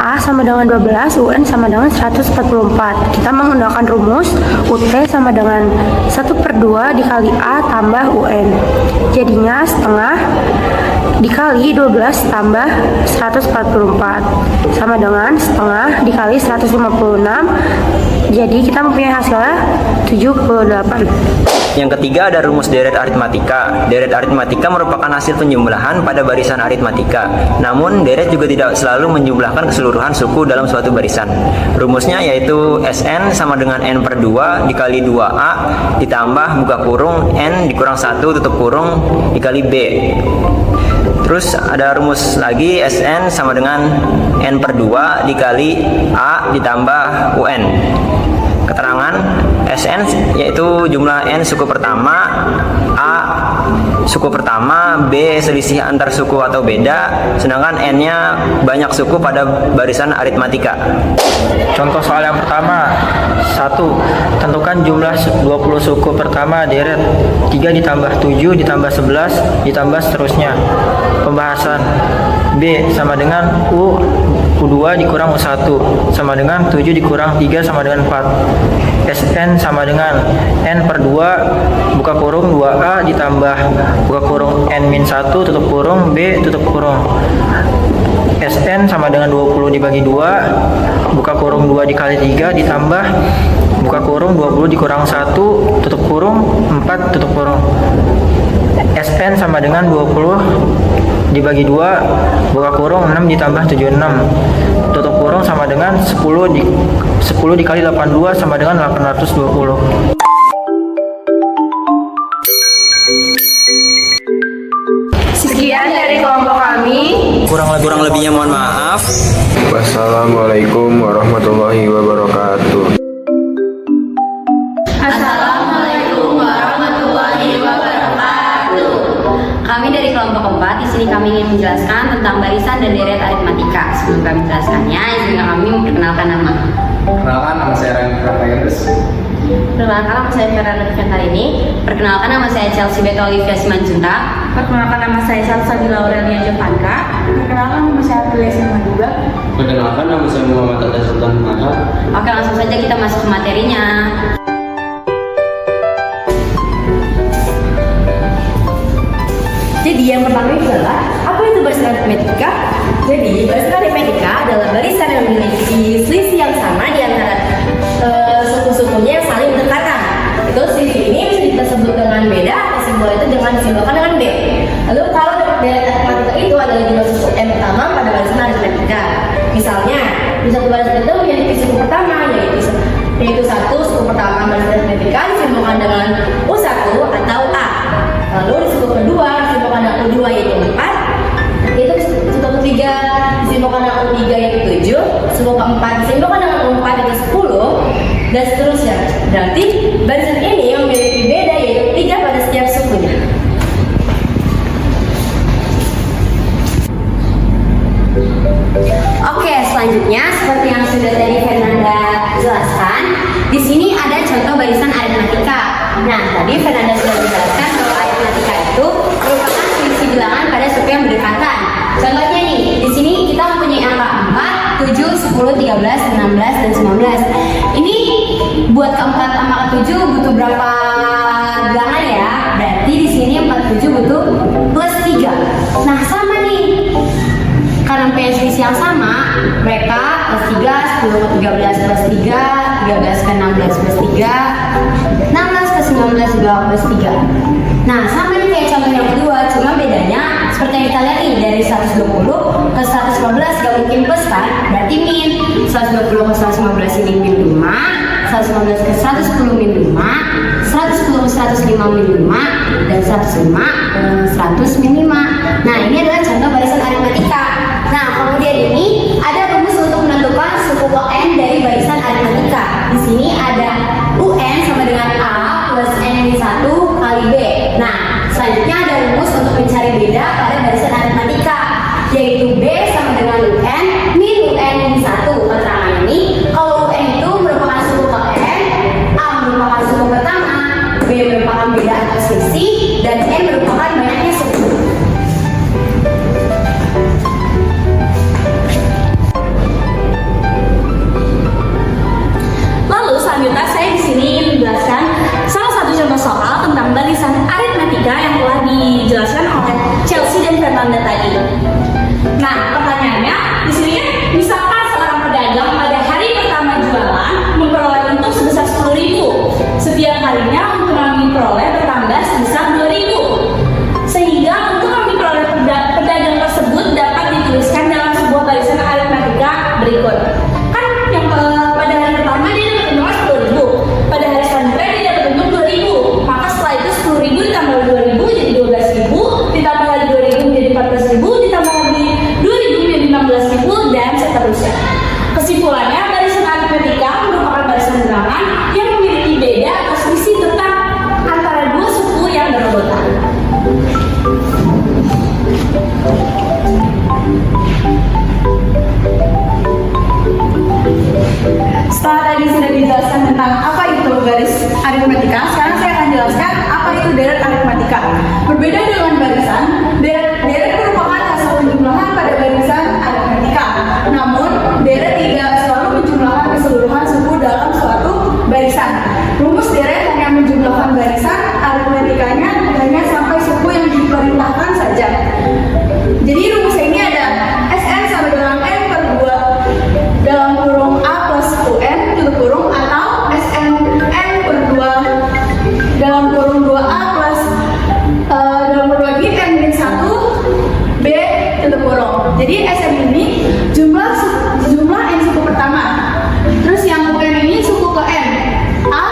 A sama dengan 12, UN sama dengan 144. Kita menggunakan rumus UT sama dengan 1/2 dikali A tambah UN. Jadinya setengah dikali 12 tambah 144 sama dengan setengah dikali 156. Jadi kita mempunyai hasilnya 78. Yang ketiga ada rumus deret aritmatika. Deret aritmatika merupakan hasil penjumlahan pada barisan aritmatika. Namun deret juga tidak selalu menjumlahkan keseluruhan suku dalam suatu barisan. Rumusnya yaitu Sn sama dengan n per 2 dikali 2a ditambah buka kurung n dikurang 1 tutup kurung dikali b. Terus ada rumus lagi Sn sama dengan n per 2 dikali a ditambah un. Keterangan Sn yaitu jumlah n suku pertama, a suku pertama, b selisih antar suku atau beda, sedangkan n-nya banyak suku pada barisan aritmatika. Contoh soal yang pertama, 1. Tentukan jumlah 20 suku pertama deret 3 ditambah 7 ditambah 11 ditambah seterusnya. Pembahasan. B sama dengan U2 dikurang U1 sama dengan 7 dikurang 3 sama dengan 4. Sn sama dengan n per 2 buka kurung 2a ditambah buka kurung n-1 tutup kurung b tutup kurung. Sn sama dengan 20 dibagi 2 buka kurung 2 dikali 3 ditambah buka kurung 20 dikurang 1 tutup kurung 4 tutup kurung. Sn sama dengan 20 dibagi 2 buka kurung 6 ditambah 76 tutup kurung sama dengan 10 dikali 82 sama dengan 820. Sekian dari kelompok kami. Kurang lebihnya mohon maaf. Wassalamualaikum warahmatullahi wabarakatuh. Assalamualaikum warahmatullahi wabarakatuh. Kami dari kelompok 4 di sini kami ingin menjelaskan tentang barisan dan deret aritmatika. Sebelum kami menjelaskannya, izinkan kami memperkenalkan nama. Perkenalkan, nama saya Ryan Rafaelus. Perkenalkan, nama saya Fernanda Deventarini. Perkenalkan, nama saya Chelsea Beto Olivia Simanjunta. Perkenalkan, nama saya Salsabila Aurelia Jovanka. Perkenalkan, nama saya Aprilia Simanduga. Perkenalkan, nama saya Muhammad Tata Sultan Mahal. Oke, langsung saja kita masuk ke materinya. Jadi yang pertama adalah apa itu barisan aritmetika? Jadi barisan aritmetika adalah barisan yang memiliki selisih yang sama di antara suku-sukunya yang saling berdekatan. Itu selisih ini bisa kita sebut dengan beda atau simbol itu dengan disimbolkan dengan B. Lalu kalau deret aritmatika itu adalah jumlah suku n pertama pada barisan aritmetika. Misalnya di satu barisan itu memiliki suku pertama yaitu satu suku pertama barisan aritmetika disimbolkan dengan U1 atau A. Lalu di suku kedua disimbolkan dengan U2 yaitu 4. Itu suku ketiga disimbolkan dengan U3 yaitu 7. Suku keempat disimbolkan dengan U4 yaitu 10 dan seterusnya. Berarti barisan ini memiliki beda yaitu 3 pada setiap sukunya. Oke, selanjutnya seperti yang sudah tadi Fernanda jelaskan, di sini ada contoh barisan aritmatika. Nah, tadi Fernanda sudah menjelaskan bahwa aritmatika itu merupakan selisih bilangan pada suku yang berdekatan. Contohnya nih, di sini kita mempunyai angka 4, 7, 10, 13, 16, dan 19. Ini buat keempat angka 7 butuh berapa bilangan ya? Berarti di sini 47 butuh plus 3. Nah, sama nih. Karena mempunyai selisih yang sama, mereka plus 3, 10 ke 13 plus 3, 13 ke 16 plus 3, 16 ke 19 juga plus 3. Nah, sama nih kayak contoh yang kedua, cuma bedanya seperti yang kita lihat nih, dari 120 ke 115 gak mungkin plus kan, berarti min. 120 ke 115 ini min 5, 115 ke 110 min 5, 110 ke 105 min 5, dan 105 ke 100 min 5. Nah, ini adalah contoh barisan aritmatika. Nah, kemudian ini ada rumus untuk menentukan suku n dari barisan aritmatika. Di sini ada UN sama dengan A plus N-1 kali B. Nah, selanjutnya ada rumus untuk mencari beda pada barisan aritmatika, yaitu B sama dengan UN min UN-1. Keterangan ini, kalau UN itu merupakan suku n, A merupakan suku pertama, B merupakan beda atau selisih, dan N merupakan banyaknya suku. Lalu selanjutnya saya di sini ingin menjelaskan salah satu contoh soal tentang barisan aritmatika yang telah dijelaskan oleh Chelsea dan Fernanda tadi. Nah, pertanyaannya di sini kan, misalkan seorang pedagang pada hari pertama jualan memperoleh untung sebesar 10.000. Setiap harinya untung yang diperoleh tadi sudah dijelaskan tentang apa itu baris aritmatika, sekarang saya akan jelaskan apa itu deret aritmatika. Berbeda dengan barisan, deret merupakan hasil penjumlahan pada barisan aritmatika. Namun, deret tidak selalu menjumlahkan keseluruhan suku dalam suatu barisan. Rumus deret hanya menjumlahkan barisan aritmatikanya hanya sampai suku yang diperintahkan saja. Jadi rumusnya ini ada Sn sama dengan N per 2 dalam kurung A plus UN tutup kurung, atau Sn N per 2 dalam kurung 2A plus dalam kurung lagi N min 1 B tutup kurung. Jadi Sn ini jumlah N suku pertama, terus yang UN ini suku ke N. A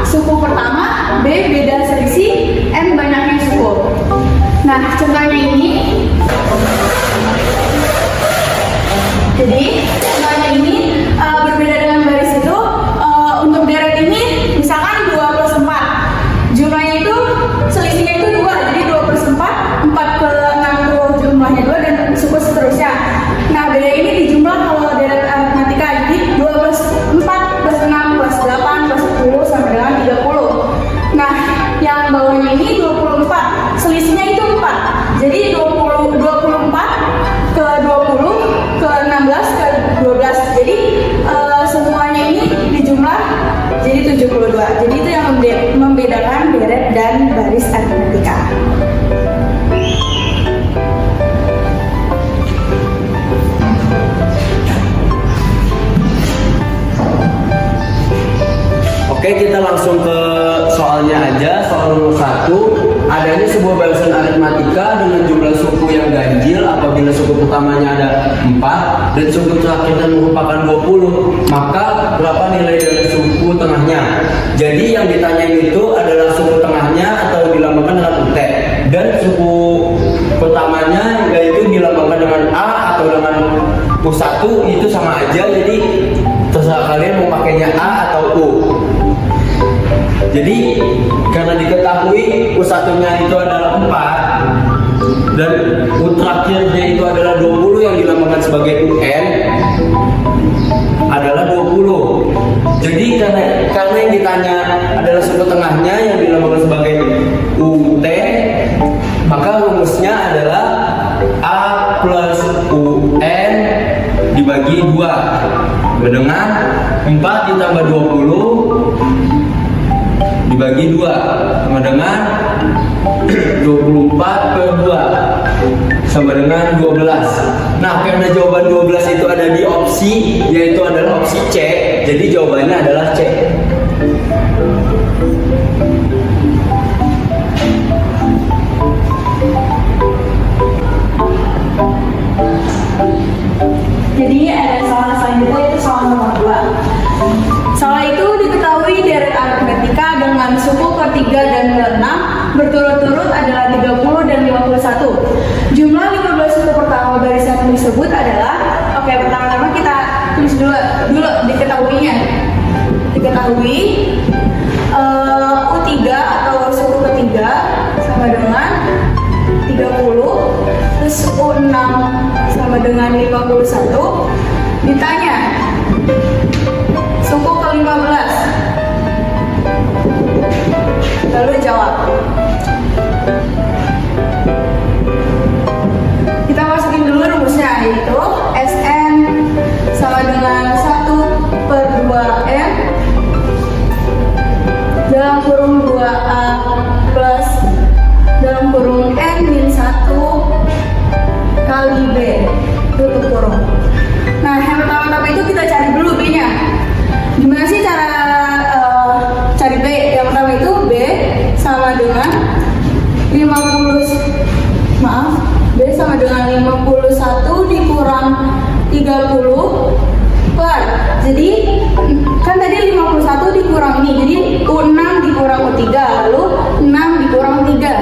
suku pertama, B beda selisih, N banyaknya suku. Nah, contohnya ini. Jadi, contohnya ini berbeda dengan baris itu. Untuk deret ini, misalkan 2 plus 4. Jumlahnya itu, selisihnya itu 2. Jadi 2 plus 4, 4 ke 60 jumlahnya 2 dan suku seterusnya. Nah, beda ini dijumlah kalau deret aritmatika. Jadi 2 plus 4 plus 6 plus 8 plus 10 sampai dengan 30. Nah, yang bawahnya ini 24. Selisihnya itu 4. Jadi 24 ke 20 ke 16 ke 12. Jadi semuanya ini dijumlah jadi 72. Jadi itu yang membedakan deret dan baris aritmatika. Oke, kita langsung ke soalnya aja. Soal nomor 1. Adanya sebuah barisan aritmatika dengan jumlah suku yang ganjil apabila suku pertamanya ada 4 dan suku terakhirnya merupakan 20, maka berapa nilai dari suku tengahnya? Jadi yang ditanyain itu adalah suku tengahnya atau dilambangkan dengan UT, dan suku pertamanya yaitu dilambangkan dengan A atau dengan U1, itu sama aja. Jadi terserah kalian mau pakainya A atau U. Jadi karena diketahui U1-nya itu adalah 4 dan U terakhirnya itu adalah 20 yang dilambangkan sebagai UN adalah 20. Jadi karena yang ditanya adalah suku tengahnya yang dilambangkan sebagai UT, maka rumusnya adalah A plus UN dibagi 2 dengan 4 ditambah 20 dibagi 2 sama dengan 24 per 2 sama dengan 12. Nah, karena jawaban 12 itu ada di opsi, yaitu adalah opsi C, jadi jawabannya adalah C. Jadi ada soal selanjutnya, itu soal nomor 2. Soal itu diketahui deret aritmatika dengan suku ke-3 dan ke-6 berturut-turut adalah 30 dan 51. Jumlah 15 suku pertama barisan tersebut adalah, oke, pertama-tama kita tulis dulu diketahuinya. Diketahui U3 atau suku ke-3 sama dengan 30, terus U6 sama dengan 51. Ditanya suku ke-15, lalu jawab. Kita masukin dulu rumusnya, yaitu Sn sama dengan 1 per 2M dalam kurung 2A plus dalam kurung N min 1 kali B tutup kurung. Nah, yang pertama-tama itu kita cari dulu B-nya. Gimana sih cara cari B? Yang pertama itu B sama dengan 50, B sama dengan 51 dikurang 30 per, jadi kan tadi 51 dikurang ini, jadi U6 dikurang U3, lalu 6 dikurang 3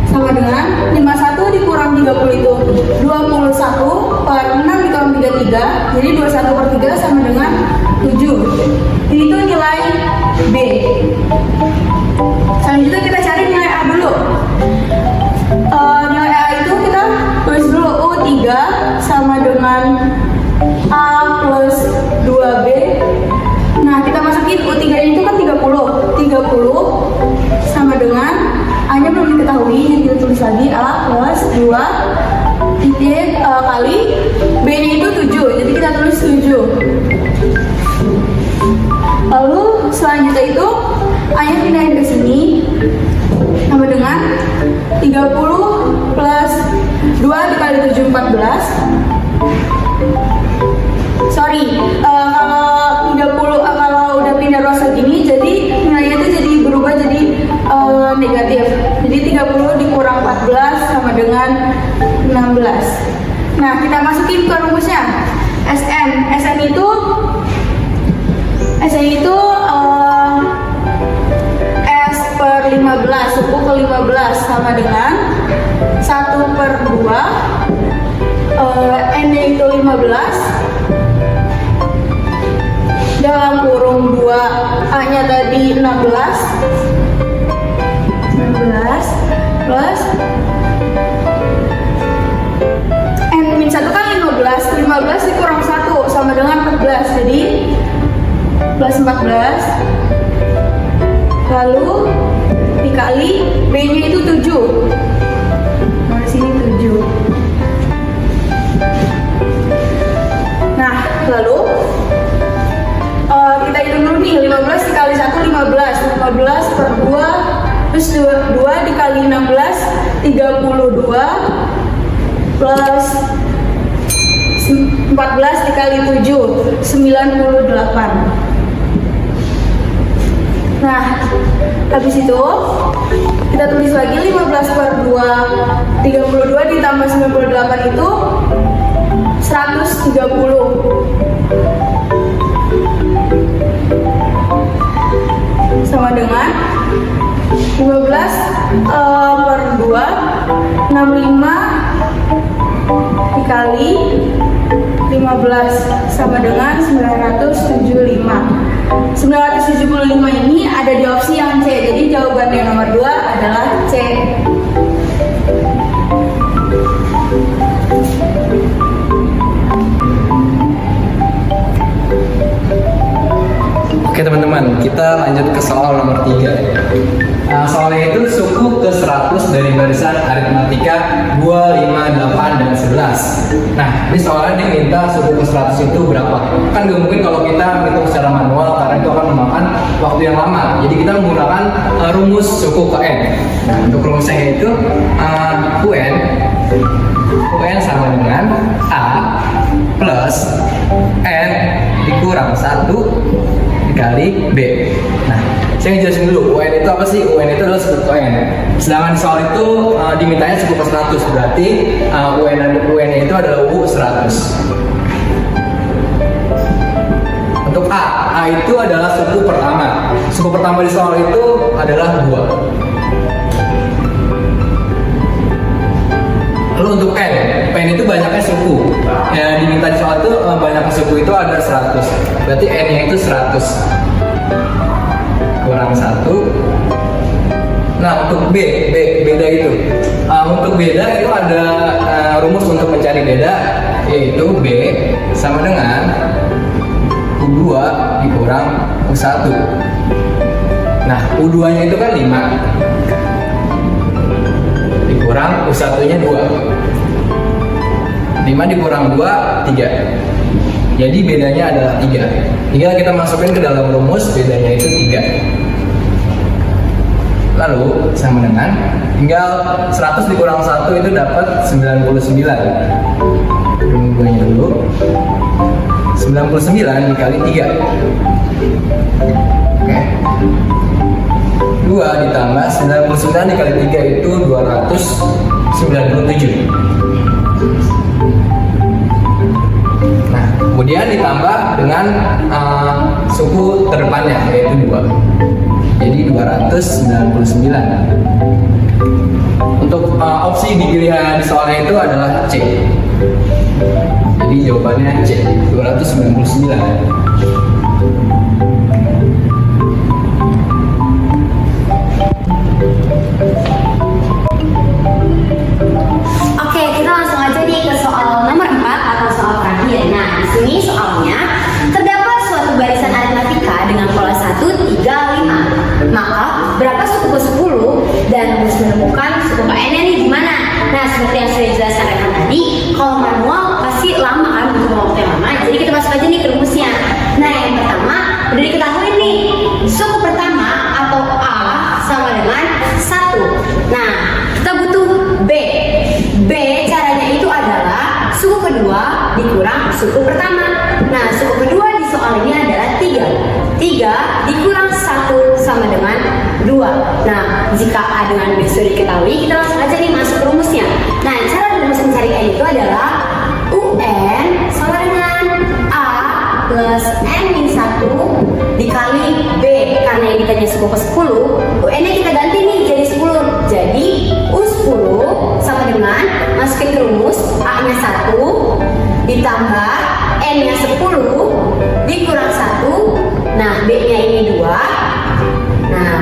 sama dengan 51 dikurang 30 itu 21 per 6 dikurang 33, jadi 30 sama dengan A-nya belum diketahui, jadi kita tulis lagi A plus 2 titik kali B-nya itu 7, jadi kita tulis 7. Lalu selanjutnya itu A-nya pindahin ke sini sama dengan 30 plus 2 dikali 7 14. Kalau 30 kalau udah pindah ruas segini, jadi nilainya itu jadi berubah jadi negatif. Jadi 30 dikurang 14 sama dengan 16. Nah, kita masukin ke rumusnya. SN itu S per 15, suku ke 15 sama dengan 1 per 2, N-nya itu 15, dalam kurung 2, A-nya tadi 16 plus N-1 kan 15 dikurang 1 sama dengan 14, jadi plus 14, lalu dikali B-nya itu 7, nah sini 7. Nah, lalu kita hitung dulu nih, 15 dikali 1 15 per 2 terus 2 dikali 16 32 plus 14 dikali 7 98. Nah, habis itu kita tulis lagi 15 per 2 32 ditambah 98 itu 130 sama dengan 15 per 2 65 dikali 15 sama dengan 975. 975 ini ada di opsi yang C, jadi jawaban yang nomor 2 adalah C. Oke teman-teman, kita lanjut ke soal nomor 3. Soalnya itu suku ke 100 dari barisan aritmatika 2, 5, 8, dan 11. Nah, ini soalnya dia minta suku ke 100 itu berapa. Kan gak mungkin kalau kita hitung secara manual, karena itu akan memakan waktu yang lama. Jadi kita menggunakan rumus suku ke N. Nah, untuk rumusnya itu UN sama dengan A plus N dikurang 1 dikali B. Nah, saya jelasin dulu, UN itu apa sih? UN itu adalah suku ke N. Sedangkan soal itu dimintanya suku ke 100, berarti UN itu adalah U 100. Untuk A itu adalah suku pertama. Suku pertama di soal itu adalah 2. Lalu untuk N itu banyaknya suku. Yang diminta di soal itu banyaknya suku itu ada 100. Berarti N-nya itu 100 kurang 1. Nah, untuk beda itu. Untuk beda itu ada rumus untuk mencari beda, yaitu B sama dengan U2 dikurang U1. Nah, U2-nya itu kan 5 dikurang U1-nya 2. 5 dikurang 2, 3. Jadi bedanya adalah 3. Tinggal kita masukin ke dalam rumus, bedanya itu 3. Lalu sama dengan tinggal 100 dikurang 1 itu dapat 99. Rumusnya dulu. 99 dikali 3. Oke. 2 ditambah 99 dikali 3 itu 297. Nah, kemudian ditambah dengan suku terdepannya, yaitu 2. Jadi 299. Untuk opsi di pilihan soalnya itu adalah C. Jadi jawabannya C, 299. Oke, kita langsung aja nih ke soal nomor 4 atau soal terakhir. Nah, di sini soalnya terdapat suatu barisan aritmatika dengan pola 1, 3, 5. Maka suku pertama. Nah, suku kedua di soal ini adalah 3. 3 dikurang 1 sama dengan 2. Nah, jika A dengan B sudah diketahui, kita langsung aja nih masuk rumusnya. Nah, cara rumus mencari N itu adalah UN sama dengan A plus N-1 dikali B. Karena yang ditanya suku ke-10, UN-nya kita ganti nih jadi 10. Jadi U10 sama dengan, masukin ke rumus, A-nya 1 ditambah N-nya 10 dikurang 1. Nah, B-nya ini 2. Nah,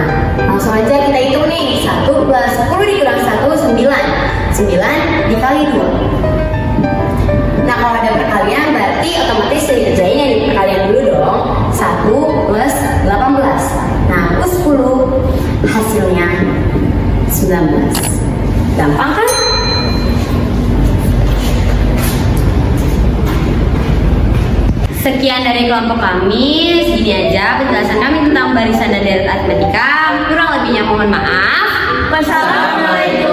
langsung aja kita hitung nih. 1 plus 10 dikurang 1, 9. 9 dikali 2. Nah, kalau ada perkalian berarti otomatis yang dikerjain yang di perkalian dulu dong. 1 plus 18. Nah, U10 hasilnya 19. Gampang kan? Sekian dari kelompok kami. Segini aja penjelasan kami tentang barisan dan deret aritmatika. Kurang lebihnya mohon maaf. Wassalamualaikum.